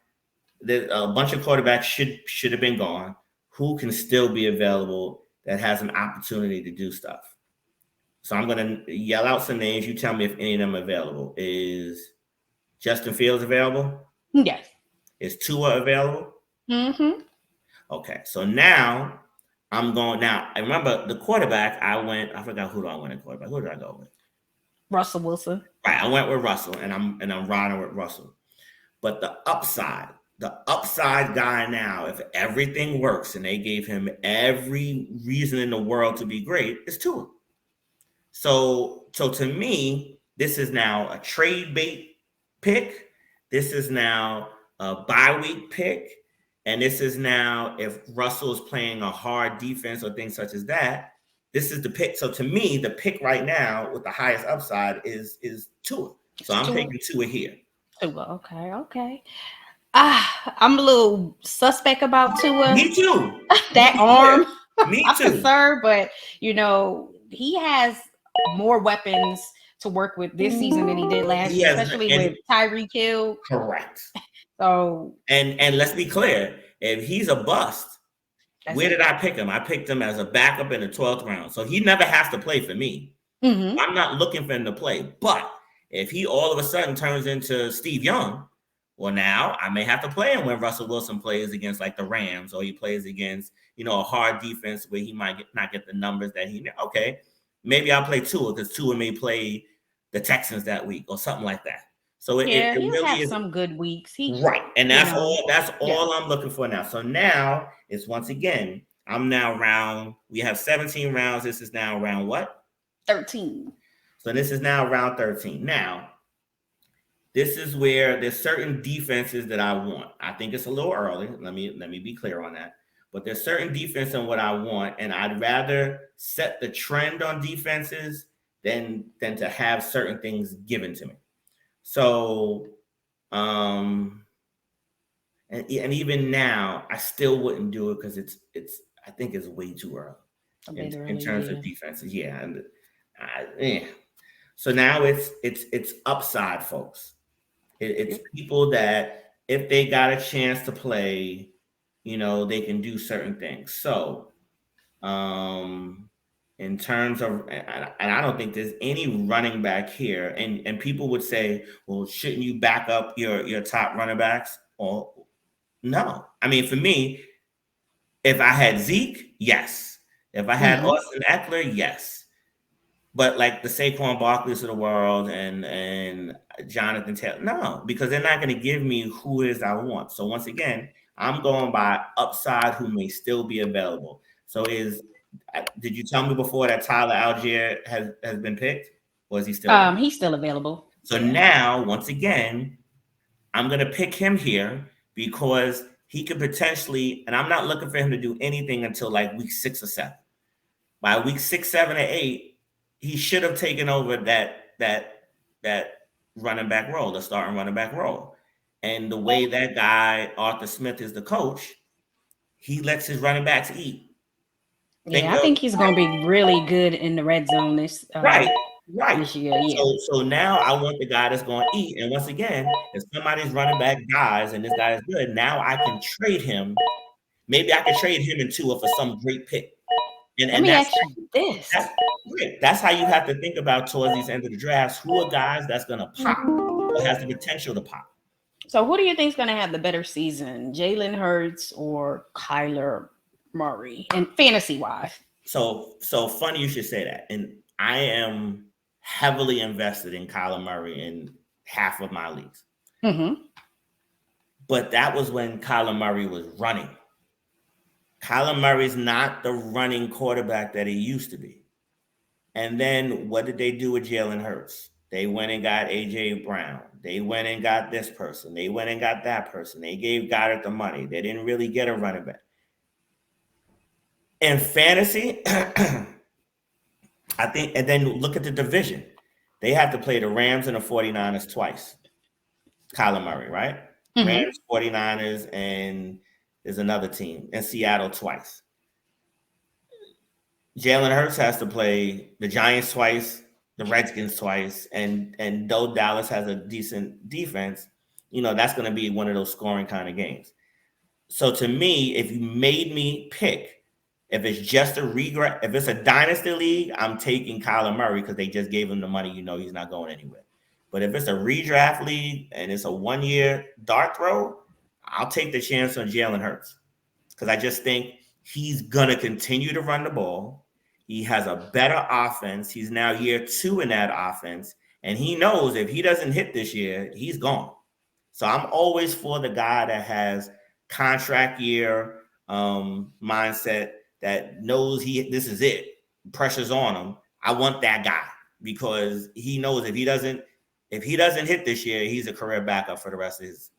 there's a bunch of quarterbacks should have been gone. Who can still be available that has an opportunity to do stuff? So I'm going to yell out some names. You tell me if any of them are available. Is Justin Fields available? Yes. Is Tua available? Okay, so now I'm going. Now I remember the quarterback. I forgot who I went at quarterback. Who did I go with? Russell Wilson. Right, I went with Russell, and I'm riding with Russell. But the upside guy now, if everything works and they gave him every reason in the world to be great, is Tua. So to me, this is now a trade bait pick. This is now a bye week pick. And this is now, if Russell is playing a hard defense or things such as that, this is the pick. So to me, the pick right now with the highest upside is Tua. So I'm taking Tua here. Tua, okay. I'm a little suspect about Tua. Me too. That arm. Me I'm too. concerned, but he has more weapons to work with this season than he did last year, especially with Tyreek Hill. Correct. So and let's be clear, if he's a bust, where did I pick him? I picked him as a backup in the 12th round. So he never has to play for me. I'm not looking for him to play. But if he all of a sudden turns into Steve Young, well, now I may have to play him when Russell Wilson plays against like the Rams, or he plays against, a hard defense where he might not get the numbers that he. Okay, maybe I'll play Tua because Tua may play the Texans that week or something like that. So it really have is some good weeks. Right. And that's all I'm looking for now. So now it's once again, we have 17 rounds. This is now round what? 13. So this is now round 13. Now, this is where there's certain defenses that I want. I think it's a little early. Let me be clear on that. But there's certain defense in what I want, and I'd rather set the trend on defenses than to have certain things given to me. So, and even now, I still wouldn't do it because I think it's way too early in terms of defenses. Yeah, and so now it's upside, folks. It's people that if they got a chance to play, they can do certain things. So, in terms of, and I don't think there's any running back here, and people would say, well, shouldn't you back up your top running backs? Or no, I mean, for me, if I had Zeke, yes. If I had Austin Eckler, yes. But like the Saquon Barkleys of the world and Jonathan Taylor, no, because they're not going to give me who it is I want. So once again, I'm going by upside who may still be available. So did you tell me before that Tyler Algier has been picked? Or is he still available? He's still available. So now, once again, I'm going to pick him here because he could potentially, and I'm not looking for him to do anything until like week 6 or 7. By week 6, 7, or 8, he should have taken over that running back role, the starting running back role. And the way that guy, Arthur Smith, is the coach, he lets his running backs eat. I think he's going to be really good in the red zone this year. Yeah. So now I want the guy that's going to eat. And once again, if somebody's running back dies and this guy is good, now I can trade him. Maybe I can trade him in Tua for some great pick. Let me ask you this. That's how you have to think about towards these end of the drafts. Who are guys that's going to pop or has the potential to pop? So who do you think is going to have the better season, Jalen Hurts or Kyler Murray, and fantasy-wise? So funny you should say that. And I am heavily invested in Kyler Murray in half of my leagues. But that was when Kyler Murray was running. Kyler Murray's not the running quarterback that he used to be. And then what did they do with Jalen Hurts? They went and got A.J. Brown. They went and got this person. They went and got that person. They gave Goddard the money. They didn't really get a running back. In fantasy, I think, and then look at the division. They have to play the Rams and the 49ers twice. Kyler Murray, right? Rams, 49ers, and there's another team in Seattle twice. Jalen Hurts has to play the Giants twice, the Redskins twice, and though Dallas has a decent defense, that's going to be one of those scoring kind of games. So to me, if you made me pick, if it's just if it's a dynasty league, I'm taking Kyler Murray because they just gave him the money. He's not going anywhere. But if it's a redraft league and it's a 1-year dart throw, I'll take the chance on Jalen Hurts because I just think he's going to continue to run the ball. He has a better offense. He's now year 2 in that offense. And he knows if he doesn't hit this year, he's gone. So I'm always for the guy that has contract year mindset, that knows this is it. Pressure's on him. I want that guy because he knows if he doesn't hit this year, he's a career backup for the rest of his.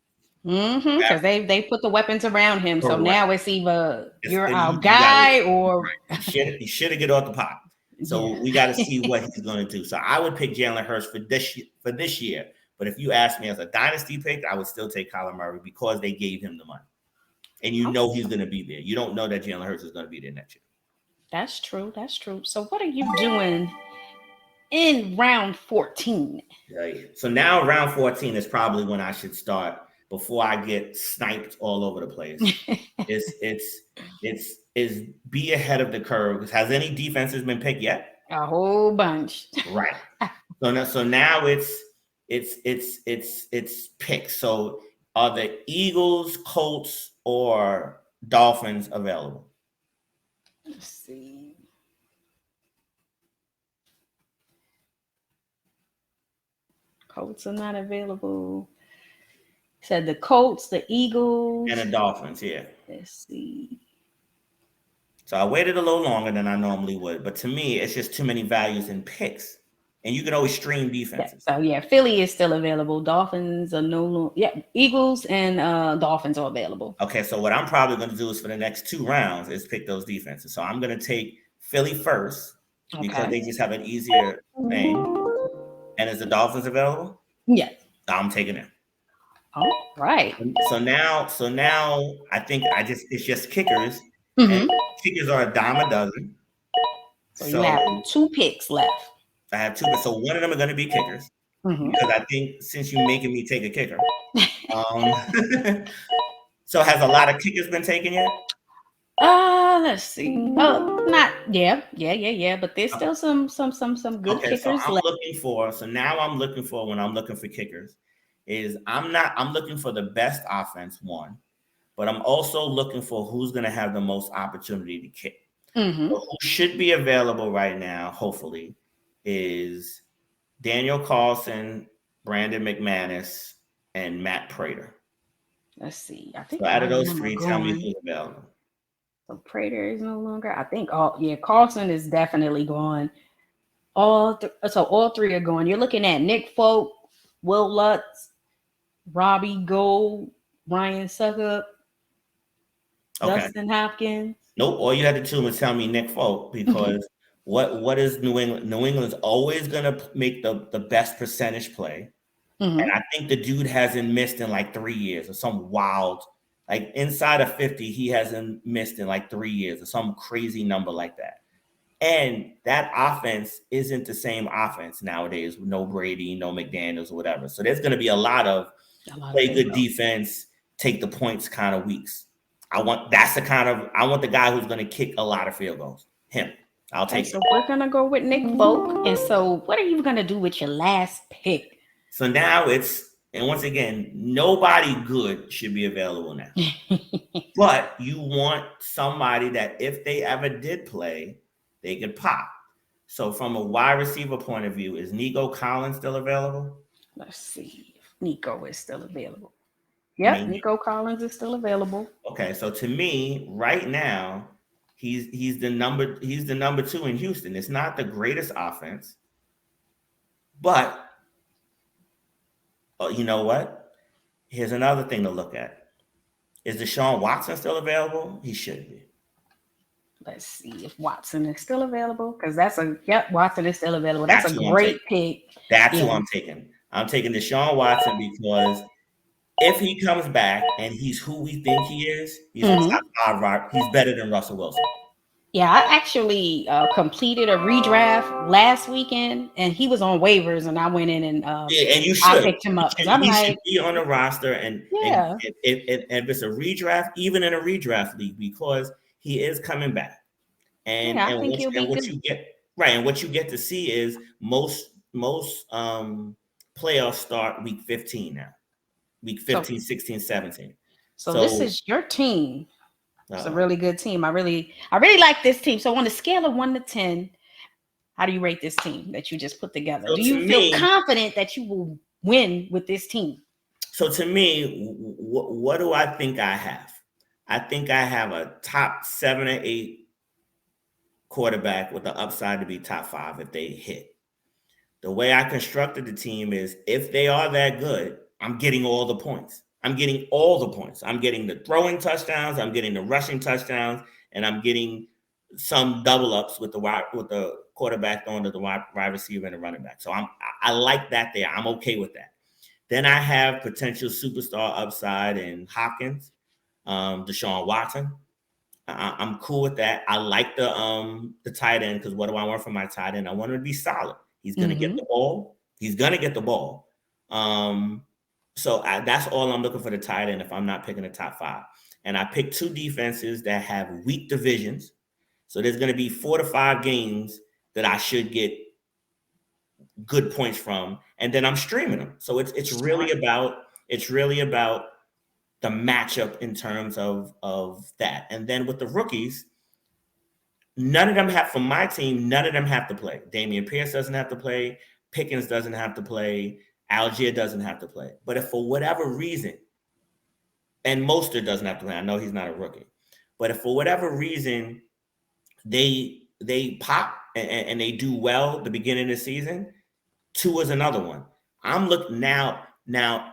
Because they put the weapons around him. So now it's either you're our guy or he should have get off the pot. So we got to see what he's going to do. So I would pick Jalen Hurts for this year. But if you ask me as a dynasty pick, I would still take Kyler Murray because they gave him the money. And he's going to be there. You don't know that Jalen Hurts is going to be there next year. That's true. So what are you doing in round 14? So now round 14 is probably when I should start before I get sniped all over the place. It's be ahead of the curve. Has any defenses been picked yet? A whole bunch. Right. So now it's picks. So are the Eagles, Colts, or Dolphins available? Let's see. Colts are not available. Said the Colts, the Eagles, and the Dolphins. Yeah. Let's see. So I waited a little longer than I normally would, but to me, it's just too many values in picks. and you can always stream Yeah. defenses. So yeah, Philly is still available. Dolphins are no longer. Yeah, Eagles and Dolphins are available. Okay, so what I'm probably going to do is for the next 2 rounds is pick those defenses. So I'm going to take Philly first because they Okay. just have an easier thing. And is the Dolphins available? Yes. I'm taking them. All right. So now I think it's just kickers, and Mm-hmm. kickers are a dime a dozen. So you have So 2 picks left. I have 2, so one of them are going to be kickers Mm-hmm. because I think since you're making me take a kicker, so has a lot of kickers been taken yet? Let's see. Oh, not yeah. But there's still some good Okay, so kickers left. now I'm looking for when I'm looking for kickers is I'm looking for the best offense one, but I'm also looking for who's going to have the most opportunity to kick. Mm-hmm. So who should be available right now, hopefully, is Daniel Carlson, Brandon McManus, and Matt Prater. Let's see. I think So out all of of those them are 3, tell me gone. who's available. So Prater is no longer. I think Carlson is definitely gone. All 3 are gone. You're looking at Nick Folk, Will Lutz, Robbie Gould, Ryan Suckup, Okay. Dustin Hopkins. Nope. All you had to do was tell me Nick Folk because what is New England? New England's always gonna make the best percentage play. Mm-hmm. And I think the dude hasn't missed in like 3 years or some wild, like inside of 50, he hasn't missed in like 3 years or some crazy number like that. And that offense isn't the same offense nowadays with no Brady, no McDaniels or whatever. So there's going to be a lot of play good defense, take the points kind of weeks. I want the guy who's going to kick a lot of field goals. Him. I'll take it. So we're going to go with Nick Folk. And so what are you going to do with your last pick? So now and once again, nobody good should be available now. But you want somebody that if they ever did play, they could pop. So from a wide receiver point of view, is Nico Collins still available? Let's see if Nico is still available. Yep, Nico Collins is still available. Okay, so to me, right now, he's the number 2 in Houston. It's not the greatest offense, but you know what? Here's another thing to look at. Is Deshaun Watson still available? He should be. Let's see if Watson is still available because Watson is still available. That's a great pick. That's who I'm taking. I'm taking Deshaun Watson because if he comes back and he's who we think he is, he's a top 5. He's better than Russell Wilson. Yeah, I actually completed a redraft last weekend, and he was on waivers, and I went in and and you should. I picked him up because I'm like, should be on the roster, and if it's a redraft, even in a redraft league, because he is coming back, and I think he'll be good. And what you get to see is most playoffs start week 15 now, week 15, 16, 17. So this is your team. It's a really good team. I really like this team. So on a scale of 1 to 10, how do you rate this team that you just put together? So do you feel confident that you will win with this team? So to me, what do I think I have? I think I have a top 7 or 8 quarterback with the upside to be top 5 if they hit. The way I constructed the team is if they are that good, I'm getting all the points. I'm getting all the points. I'm getting the throwing touchdowns. I'm getting the rushing touchdowns, and I'm getting some double ups with the quarterback throwing to the wide receiver and the running back. So I like that there. I'm okay with that. Then I have potential superstar upside in Hopkins, Deshaun Watson. I'm cool with that. I like the tight end because what do I want from my tight end? I want him to be solid. He's gonna get the ball. He's gonna get the ball. So that's all I'm looking for the tight end if I'm not picking the top 5. And I picked 2 defenses that have weak divisions. So there's going to be 4 to 5 games that I should get good points from, and then I'm streaming them. So it's really about the matchup in terms of that. And then with the rookies, none of them have to play. Damian Pierce doesn't have to play. Pickens doesn't have to play. Algier doesn't have to play. But if for whatever reason, and Mostert doesn't have to play, I know he's not a rookie, but if for whatever reason they pop and they do well at the beginning of the season, Tua is another one. I'm looking now.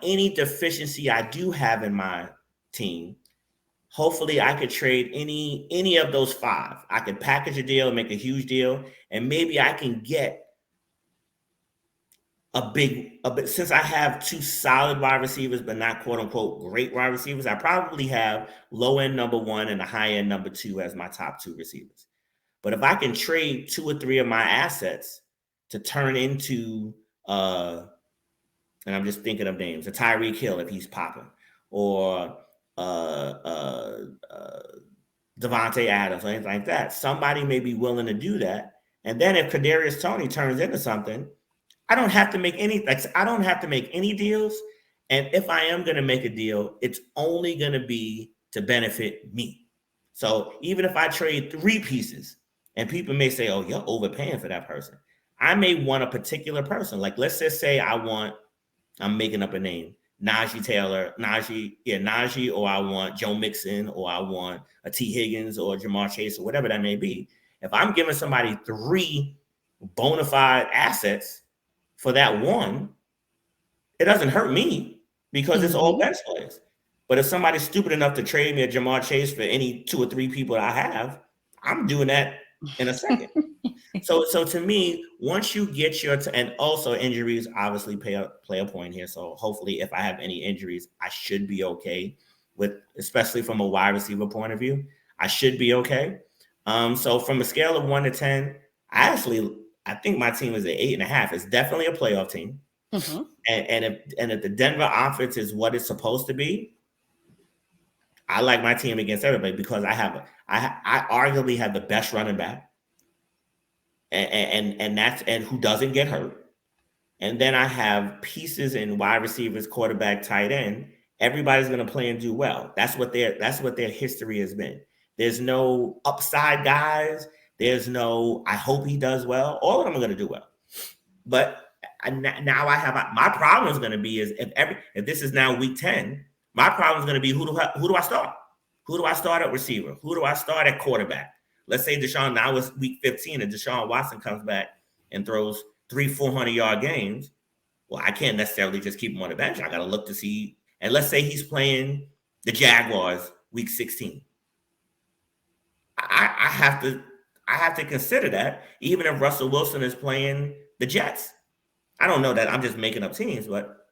Any deficiency I do have in my team, hopefully I could trade any of those 5. I could package a deal, make a huge deal, and maybe I can get a bit. Since I have 2 solid wide receivers, but not quote unquote great wide receivers, I probably have low end number 1 and a high end number 2 as my top 2 receivers. But if I can trade 2 or 3 of my assets to turn into, and I'm just thinking of names, a Tyreek Hill if he's popping, or Devontae Adams or anything like that, somebody may be willing to do that. And then if Kadarius Toney turns into something, I don't have to make any deals. And if I am going to make a deal, it's only going to be to benefit me. So even if I trade 3 pieces, and people may say, oh, you're overpaying for that person, I may want a particular person. Like, let's just say I'm making up a name, Najee, or I want Joe Mixon, or I want a T. Higgins or Jamar Chase, or whatever that may be. If I'm giving somebody 3 bona fide assets for that one, it doesn't hurt me because it's all bench players. But if somebody's stupid enough to trade me a Jamar Chase for any 2 or 3 people that I have, I'm doing that in a second. So to me, once you get and also injuries obviously play a point here. So hopefully if I have any injuries, I should be okay especially from a wide receiver point of view, I should be okay. So from a scale of 1 to 10, I think my team is at 8.5. It's definitely a playoff team. Mm-hmm. And if the Denver offense is what it's supposed to be, I like my team against everybody because I arguably have the best running back. And who doesn't get hurt. And then I have pieces in wide receivers, quarterback, tight end. Everybody's going to play and do well. That's what their history has been. There's no upside guys. There's no, I hope he does well. All of them are going to do well. But now I have, my problem is going to be is if this is now week 10, my problem is going to be who do I start? Who do I start at receiver? Who do I start at quarterback? Let's say now it's week 15 and Deshaun Watson comes back and throws 300-400-yard games. Well, I can't necessarily just keep him on the bench. I got to look to see. And let's say he's playing the Jaguars week 16. I have to consider that, even if Russell Wilson is playing the Jets. I don't know that I'm just making up teams, but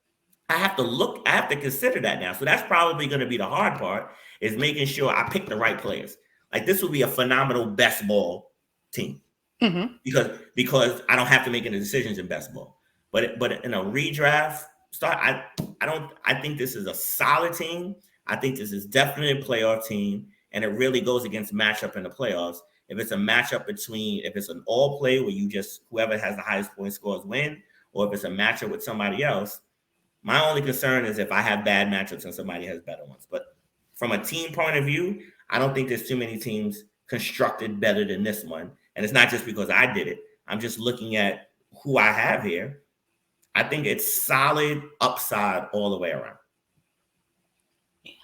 I have to consider that now. So that's probably going to be the hard part, is making sure I pick the right players. Like, this would be a phenomenal best ball team because I don't have to make any decisions in best ball. But in a redraft start, I think this is a solid team. I think this is definitely a playoff team, and it really goes against matchup in the playoffs. If it's a matchup if it's an all play where whoever has the highest point scores win, or if it's a matchup with somebody else, my only concern is if I have bad matchups and somebody has better ones. But from a team point of view, I don't think there's too many teams constructed better than this one. And it's not just because I did it. I'm just looking at who I have here. I think it's solid upside all the way around.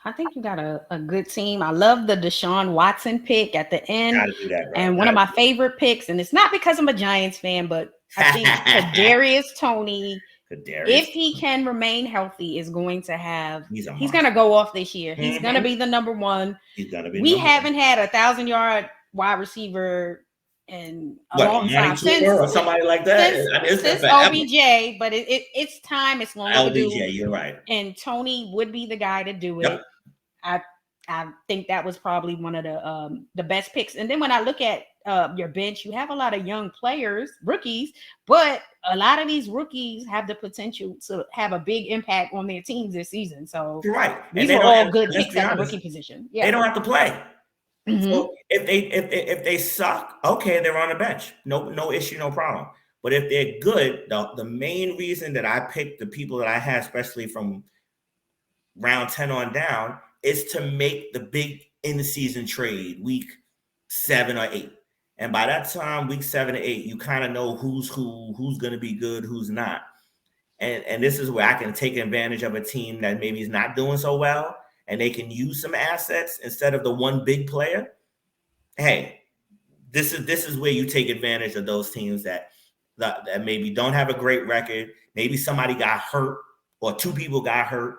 I think you got a good team. I love the Deshaun Watson pick at the end. Gotta do that, right? And one of my favorite picks, and it's not because I'm a Giants fan, but I think Kadarius Toney, if he can remain healthy, is going to have. He's going to go off this year. He's going to be the number 1. He's going to be. We haven't had a 1,000-yard wide receiver in a long time or somebody like that. Since OBJ, but it's time. It's long overdue. LBJ, you're right. And Toney would be the guy to do it. Yep. I think that was probably one of the best picks. And then when I look at your bench, you have a lot of young players, rookies, but a lot of these rookies have the potential to have a big impact on their teams this season. So you're right. These are all good picks at the rookie position. Yeah. They don't have to play. Mm-hmm. So if they suck, okay, they're on the bench. No issue, no problem. But if they're good, the main reason that I picked the people that I had, especially from round 10 on down, is to make the big in-season trade week 7 or 8. And by that time, week 7 or 8, you kind of know who's going to be good, who's not. And this is where I can take advantage of a team that maybe is not doing so well, and they can use some assets instead of the one big player. Hey, this is where you take advantage of those teams that that maybe don't have a great record. Maybe somebody got hurt or two people got hurt,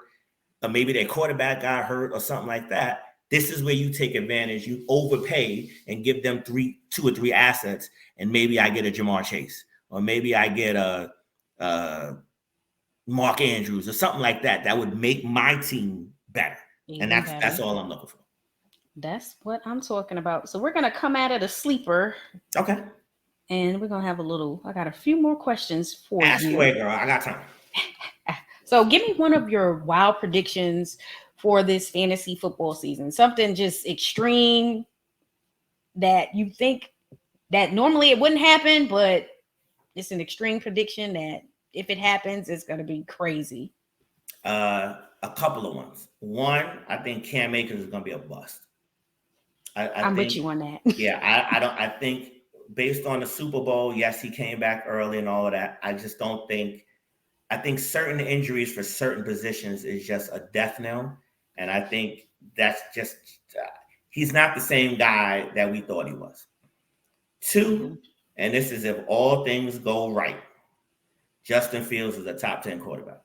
or maybe their quarterback got hurt or something like that. This is where you take advantage. You overpay and give them two or three assets, and maybe I get a Jamar Chase, or maybe I get a Mark Andrews or something like that. That would make my team better. Even And better. that's all I'm looking for. That's what I'm talking about. So we're gonna come at it a sleeper. Okay. And we're gonna have I got a few more questions for you. Ask away, girl. I got time. So give me one of your wild predictions for this fantasy football season. Something just extreme that you think that normally it wouldn't happen, but it's an extreme prediction that if it happens, it's gonna be crazy. A couple of ones. One, I think Cam Akers is gonna be a bust. I'm with you on that. Yeah, I think based on the Super Bowl, yes, he came back early and all of that. I just don't think. I think certain injuries for certain positions is just a death knell, and I think that's just he's not the same guy that we thought he was. Two, and this is if all things go right, Justin Fields is a top 10 quarterback.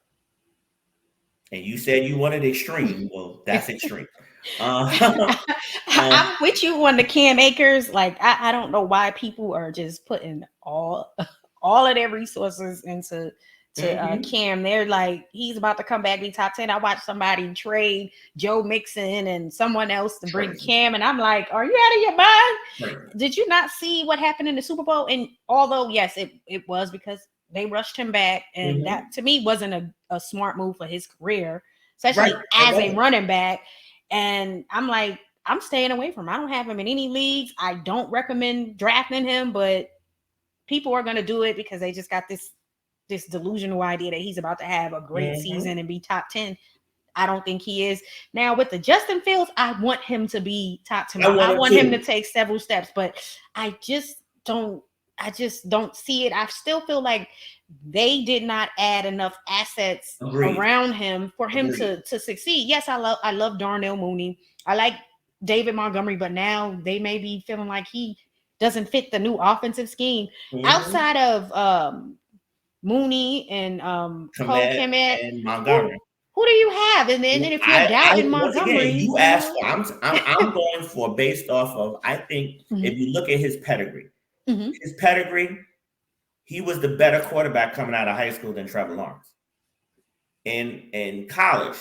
And you said you wanted extreme. Well, that's extreme. I'm with you on the Cam Akers. Like, I don't know why people are just putting all of their resources into Cam. They're like, he's about to come back, be top 10. I watched somebody trade Joe Mixon and someone else to bring Cam, and I'm like, are you out of your mind? Did you not see what happened in the Super Bowl? And although, yes, it was because they rushed him back, and that to me wasn't a smart move for his career, especially as a running back. And I'm like, I'm staying away from him. I don't have him in any leagues. I don't recommend drafting him, but people are going to do it because they just got this delusional idea that he's about to have a great season and be top 10. I don't think he is. Now with the Justin Fields, I want him to be top 10. I want him to take several steps, but I just don't see it. I still feel like they did not add enough assets around him for him to succeed. Yes, I love Darnell Mooney. I like David Montgomery, but now they may be feeling like he doesn't fit the new offensive scheme. Outside of Mooney and Cole Kemet and Montgomery. Who do you have? And then if you're doubting Montgomery, again, you asked for. I'm going for based off of. I think if you look at his pedigree, he was the better quarterback coming out of high school than Trevor Lawrence. In college,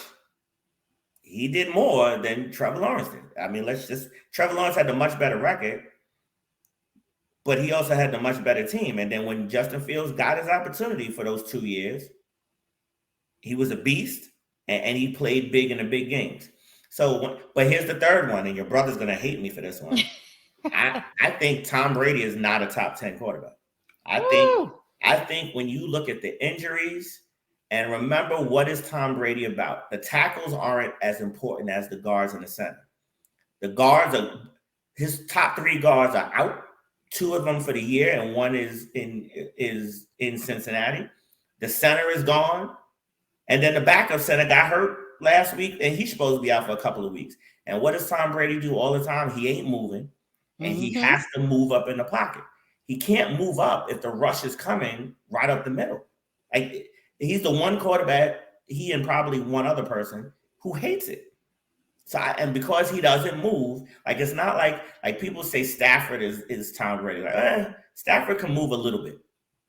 he did more than Trevor Lawrence did. I mean, Trevor Lawrence had a much better record, but he also had the much better team. And then when Justin Fields got his opportunity for those 2 years, he was a beast. And he played big in the big games. So, but here's the third one, and your brother's going to hate me for this one. I think Tom Brady is not a top 10 quarterback. I think when you look at the injuries, and remember, what is Tom Brady about? The tackles aren't as important as the guards in the center. The guards his top 3 guards are out. 2 of them for the year, and one is in Cincinnati. The center is gone. And then the backup center got hurt last week, and he's supposed to be out for a couple of weeks. And what does Tom Brady do all the time? He ain't moving, and he has to move up in the pocket. He can't move up if the rush is coming right up the middle. Like, he's the one quarterback, he and probably one other person, who hates it. So, and because he doesn't move, like, it's not like people say Stafford is Tom Brady. Like, Stafford can move a little bit.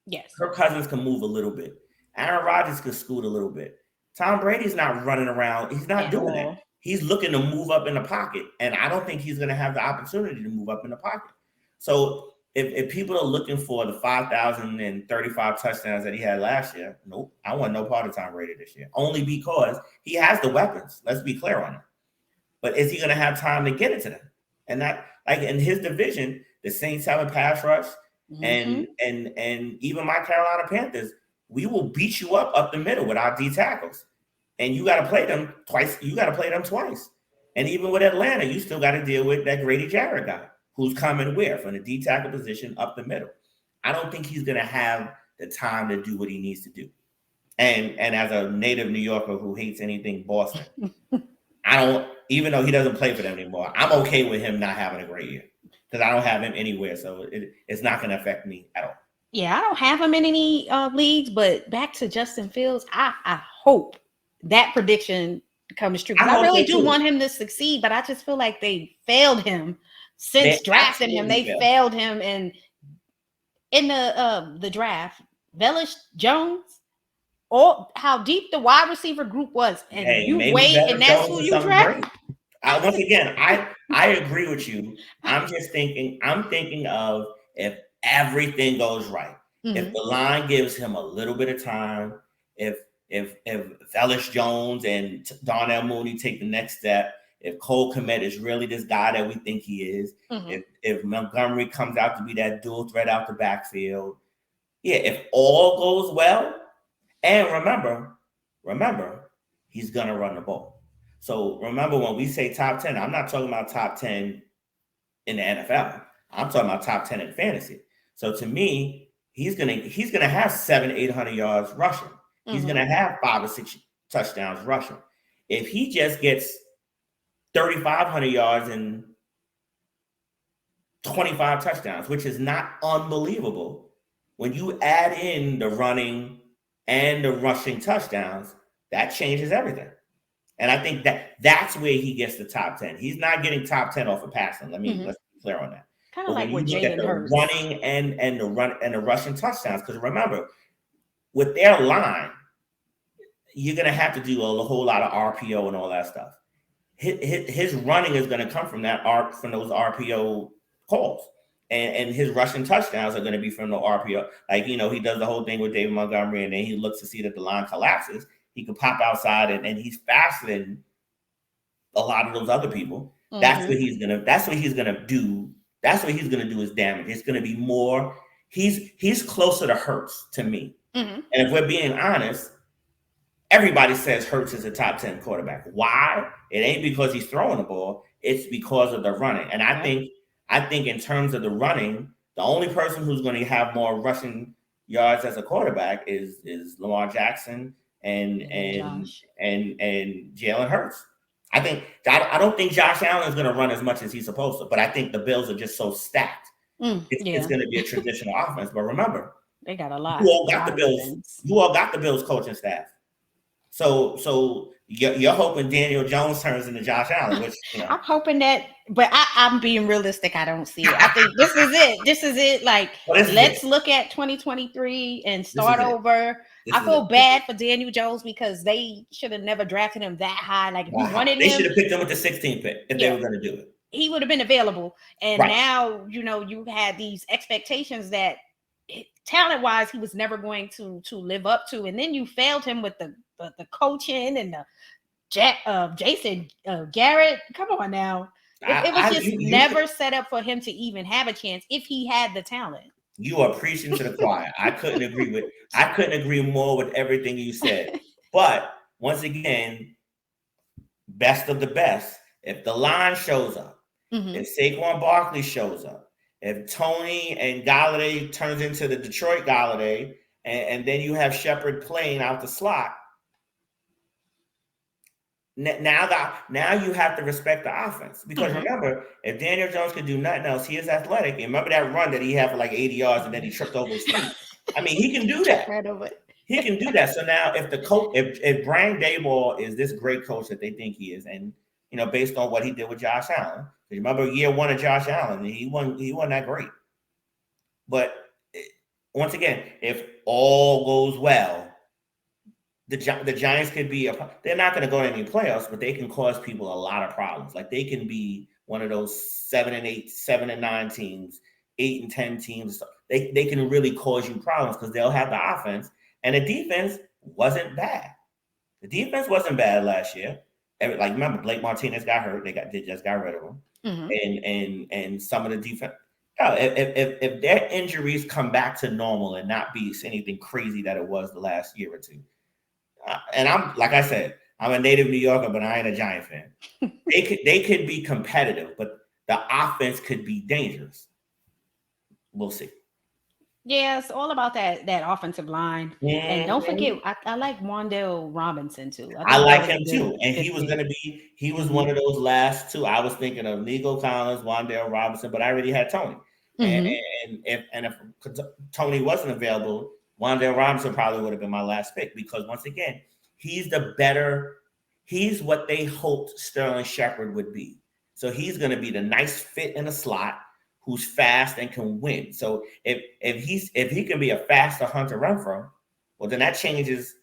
Yes. Kirk Cousins can move a little bit. Aaron Rodgers could scoot a little bit. Tom Brady's not running around. He's not doing that. He's looking to move up in the pocket, and I don't think he's going to have the opportunity to move up in the pocket. So if people are looking for the 5,035 touchdowns that he had last year, nope, I want no part of Tom Brady this year, only because he has the weapons. Let's be clear on it. But is he going to have time to get it to them? And that, like, in his division, the Saints have a pass rush, and even my Carolina Panthers, we will beat you up the middle with our D tackles. And you got to play them twice. And even with Atlanta, you still got to deal with that Grady Jarrett guy who's coming from the D tackle position up the middle. I don't think he's going to have the time to do what he needs to do. And as a native New Yorker who hates anything Boston, even though he doesn't play for them anymore, I'm okay with him not having a great year because I don't have him anywhere. So it's not going to affect me at all. Yeah, I don't have him in any leagues, but back to Justin Fields, I hope that prediction comes true I because I hope really so do too. want him to succeed, but I just feel like they failed him They since drafting him. absolutely They failed. failed him, and in the draft, Velish Jones, or how deep the wide receiver group was, and Hey, you maybe wait, and Veteran that's Jones who is you something draft. great. Once again, I agree with you. I'm just thinking. I'm thinking of if everything goes right, if Mm-hmm. the line gives him a little bit of time, if if Velus Jones and Darnell Mooney take the next step, if Cole Kmet is really this guy that we think he is, Mm-hmm. if Montgomery comes out to be that dual threat out the backfield, yeah, if all goes well, and remember, he's gonna run the ball. So remember when we say top 10, I'm not talking about top 10 in the NFL. I'm talking about top 10 in fantasy. So to me, he's gonna have 700-800 yards rushing. He's Mm-hmm. gonna have 5 or 6 touchdowns rushing. If he just gets 3,500 yards and 25 touchdowns, which is not unbelievable. When you add in the running and the rushing touchdowns, that changes everything. And I think that's where he gets the top 10. He's not getting top 10 off of passing. Mm-hmm. Let's be clear on that. Kind of But when like you with look at Jalen the Hurts. running and the rushing touchdowns, because remember, with their line, you're gonna have to do a whole lot of RPO and all that stuff. His running is going to come from from those RPO calls, and his rushing touchdowns are going to be from the RPO. Like he does the whole thing with David Montgomery, and then he looks to see that the line collapses. He can pop outside, and he's faster than a lot of those other people. That's Mm-hmm. what he's gonna. That's what he's gonna do. That's what he's gonna do is damage. It's gonna be more. He's closer to Hurts to me. Mm-hmm. And if we're being honest, everybody says Hurts is a top 10 quarterback. Why? It ain't because he's throwing the ball. It's because of the running. And Yep. I think in terms of the running, the only person who's going to have more rushing yards as a quarterback is Lamar Jackson and And and Josh. and Jalen Hurts. I don't think Josh Allen is going to run as much as he's supposed to, but I think the Bills are just so stacked. It's Yeah, going to be a traditional offense. But remember, they got a you lot, all a got lot the of Bills. weapons. You all got the Bills coaching staff. So you're hoping Daniel Jones turns into Josh Allen, which I'm hoping that, but I'm being realistic. I don't see it. I think this is it. This is it. Like, well, this is let's it. look at 2023 and This is start it. over. This I is it. feel bad for Daniel Jones because they should have never drafted him that high. Like, if you Wow. wanted They should him, have picked him with the 16th pick if they yeah, were going to do it. he would have been available. And Right. now, you had these expectations that talent wise, he was never going to live up to. And then you failed him with the coaching and the Jason Garrett. Come on now. It was just never set up for him to even have a chance if he had the talent. You are preaching to the choir. I couldn't agree more with everything you said. But once again, best of the best. If the line shows up, Mm-hmm. if Saquon Barkley shows up, if Tony and Galladay turns into the Detroit Galladay, and then you have Shepard playing out the slot, now you have to respect the offense. Because remember, if Daniel Jones can do nothing else, he is athletic. And remember that run that he had for like 80 yards and then he tripped over his feet. I mean, he can do that. Right over. He can do that. So now if the coach, if Brian Daboll is this great coach that they think he is, and based on what he did with Josh Allen, remember year one of Josh Allen, he wasn't that great. But once again, if all goes well, the Giants could be they're not going to go to any playoffs, but they can cause people a lot of problems. Like they can be one of those 7-8, 7-9 teams, 8-10 teams. They can really cause you problems because they'll have the offense, and the defense wasn't bad. The defense wasn't bad last year. Like remember, Blake Martinez got hurt. They just got rid of him, and some of the defense. No, if their injuries come back to normal and not be anything crazy that it was the last year or two. And I'm like I said, I'm a native New Yorker, but I ain't a Giant fan. They could be competitive, but the offense could be dangerous. We'll see. Yeah, it's all about that offensive line. And don't forget, I like Wan'Dale Robinson too. I like him good, too. And he was going to be, he was one of those last two. I was thinking of Nico Collins, Wan'Dale Robinson, but I already had Tony. if Tony wasn't available, Wan'Dale Robinson probably would have been my last pick, because once again, he's what they hoped Sterling Shepard would be. So he's going to be the nice fit in the slot, who's fast and can win. So if he can be a faster Hunter Renfrow, well, then that changes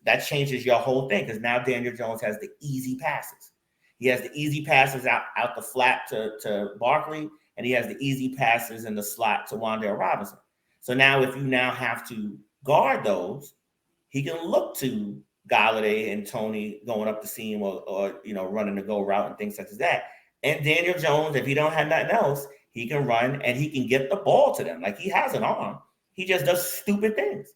your whole thing, because now Daniel Jones has the easy passes. He has the easy passes out the flat to Barkley, and he has the easy passes in the slot to Wan'Dale Robinson. So now if you now have to guard those, he can look to Galladay and Tony going up the seam or running the go route and things such as that. And Daniel Jones, if he don't have nothing else, he can run and he can get the ball to them. Like, he has an arm. He just does stupid things.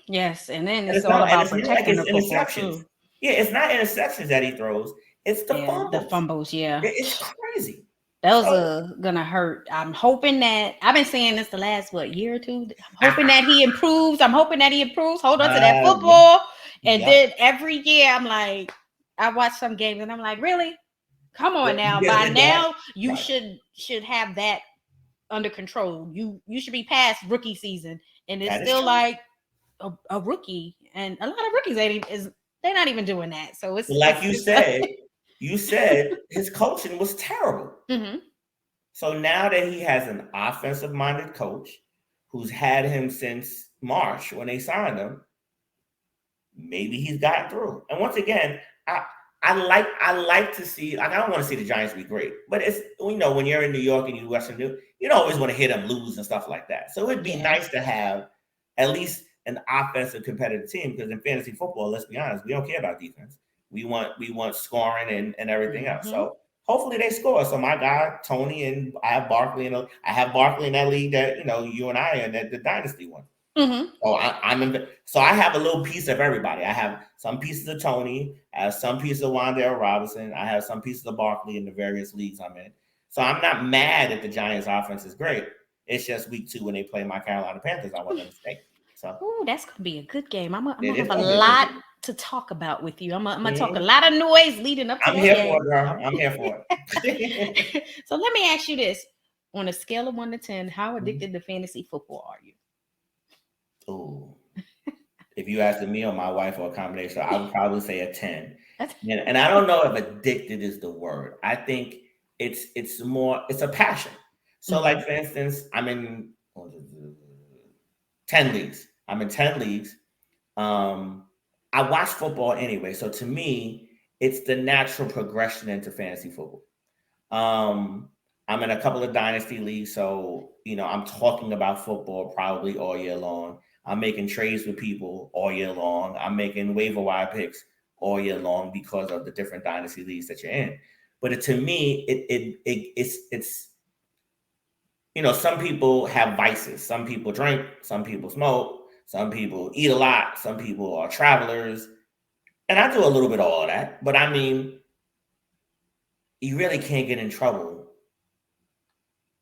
Yes, and then it's all about protecting the football too. Yeah, it's not interceptions that he throws. It's the fumbles. The fumbles, yeah. It's crazy. Those are gonna hurt. I'm hoping that, I've been saying this the last year or two. I'm hoping that he improves. Hold on to that football. And then every year I'm like, I watch some games and I'm like, really? Come on now. By now you should have that under control. You should be past rookie season, and it's still like a rookie. And a lot of rookies they're not even doing that. So it's like you said. You said his coaching was terrible. So now that he has an offensive-minded coach who's had him since March when they signed him, maybe he's gotten through. And once again, I like to see, like, I don't want to see the Giants be great, but it's, when you're in New York and you Western New, you don't always want to hear them lose and stuff like that. So it'd be nice to have at least an offensive competitive team, because in fantasy football, let's be honest, we don't care about defense. We want scoring and everything else. So hopefully they score. So my guy Tony, and I have Barkley in that league that you and I are in, the dynasty one. So so I have a little piece of everybody. I have some pieces of Tony, I have some pieces of Wan'Dale Robinson, I have some pieces of Barkley in the various leagues I'm in. So I'm not mad that the Giants offense is great. It's just week 2 when they play my Carolina Panthers, I want them to stay. So that's gonna be a good game. I'm gonna have a lot to talk about with you. I'm gonna talk a lot of noise leading up to that game. I'm here for it. So let me ask you this: on a scale of 1 to 10, how addicted to fantasy football are you? Oh, if you asked me or my wife or a combination, I would probably say a 10. And I don't know if addicted is the word. I think it's a passion. So like, for instance, I'm in 10 leagues. I'm in 10 leagues. I watch football anyway. So to me, it's the natural progression into fantasy football. I'm in a couple of dynasty leagues. So, I'm talking about football probably all year long. I'm making trades with people all year long. I'm making waiver wire picks all year long because of the different dynasty leagues that you're in. But to me, it's some people have vices. Some people drink, some people smoke, some people eat a lot, some people are travelers. And I do a little bit of all of that. But I mean, you really can't get in trouble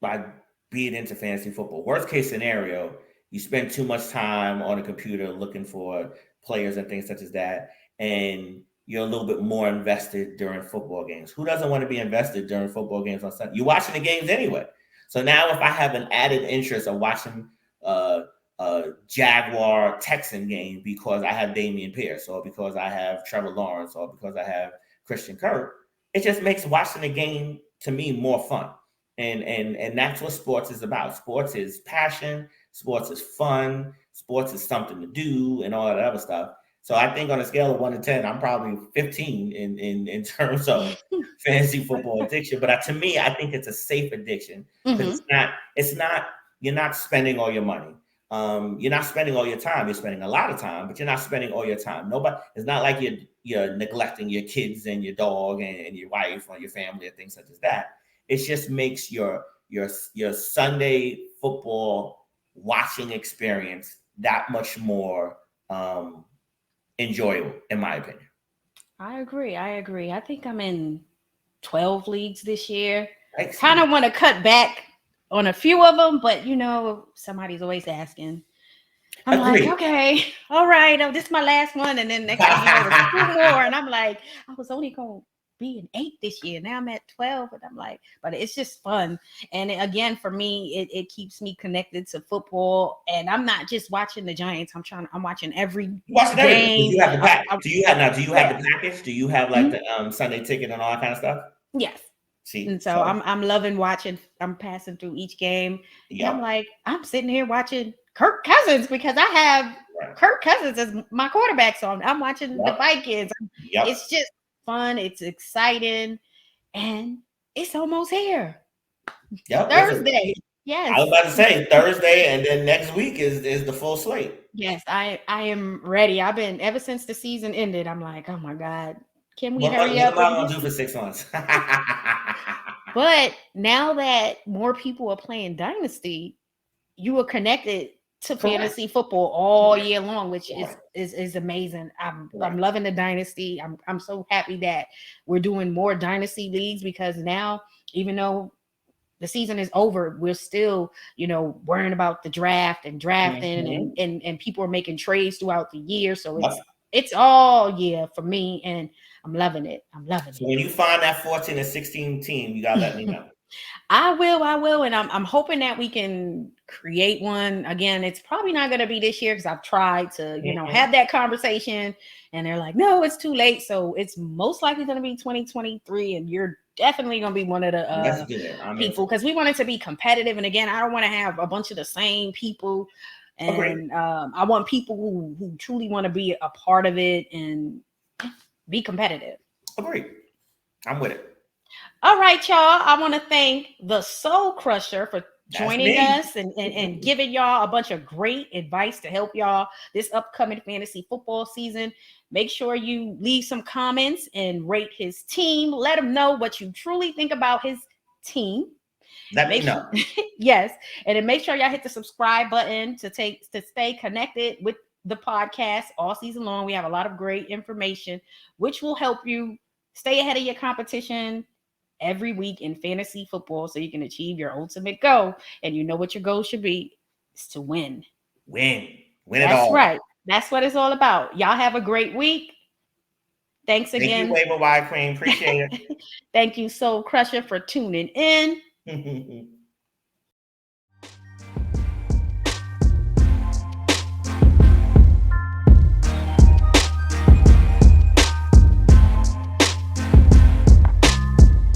by being into fantasy football. Worst case scenario, you spend too much time on a computer looking for players and things such as that, and you're a little bit more invested during football games. Who doesn't want to be invested during football games on Sunday? You're watching the games anyway. So now if I have an added interest of watching a Jaguar Texan game because I have Damian Pierce, or because I have Trevor Lawrence, or because I have Christian Kirk, it just makes watching the game to me more fun. And that's what sports is about. Sports is passion. Sports is fun. Sports is something to do, and all that other stuff. So I think on a scale of 1 to 10, I'm probably 15 in terms of fantasy football addiction. But to me, I think it's a safe addiction, because you're not spending all your money. You're not spending all your time. You're spending a lot of time, but you're not spending all your time. It's not like you're neglecting your kids and your dog and your wife or your family or things such as that. It just makes your Sunday football watching experience that much more enjoyable, in my opinion. I agree. I think I'm in 12 leagues this year. Kind of want to cut back on a few of them, but somebody's always asking. I'm like, okay, all right, this is my last one, and then next thing you know, there's 2 more, and I'm like, I was only going be an 8 this year. Now I'm at 12, and I'm like, but it's just fun. And again, for me, it keeps me connected to football. And I'm not just watching the Giants. I'm watching every game. Do you have the package? Do you have the package? Do you have like the Sunday ticket and all that kind of stuff? Yes. See, and so I'm loving watching. I'm passing through each game. Yep. And I'm like, I'm sitting here watching Kirk Cousins because I have Kirk Cousins as my quarterback. So I'm watching the Vikings. It's just fun. It's exciting. And it's almost here. Yep. Thursday. Yes. I was about to say Thursday, and then next week is the full slate. Yes, I am ready. I've been ever since the season ended. I'm like, oh my God, can we hurry up? What am I gonna do for 6 months? But now that more people are playing Dynasty, you are connected to fantasy football all year long, which is amazing. I'm loving the Dynasty. I'm so happy that we're doing more Dynasty leagues, because now, even though the season is over, we're still, worrying about the draft and drafting, and people are making trades throughout the year. So it's all year for me, and I'm loving it. So when you find that 14 and 16 team, you gotta let me know. I will, and I'm hoping that we can create one. Again, it's probably not going to be this year, because I've tried to, have that conversation, and they're like, no, it's too late. So it's most likely going to be 2023, and you're definitely going to be one of the people, because we want it to be competitive. And again, I don't want to have a bunch of the same people, and I want people who truly want to be a part of it and be competitive. Agreed. I'm with it. All right, y'all. I want to thank the Soul Crusher for joining us and giving y'all a bunch of great advice to help y'all this upcoming fantasy football season. Make sure you leave some comments and rate his team. Let him know what you truly think about his team. Let me know. Yes. And then make sure y'all hit the subscribe button to stay connected with the podcast all season long. We have a lot of great information, which will help you stay ahead of your competition every week in fantasy football, so you can achieve your ultimate goal. And you know what your goal should be, is to win. Win it all. That's right. That's what it's all about. Y'all have a great week. Thanks again. Thank you, waiverwirequeen. Appreciate it. Thank you, Soul Crusher, for tuning in.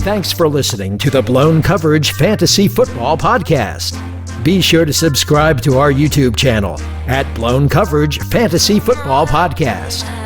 Thanks for listening to the Blown Coverage Fantasy Football Podcast. Be sure to subscribe to our YouTube channel at Blown Coverage Fantasy Football Podcast.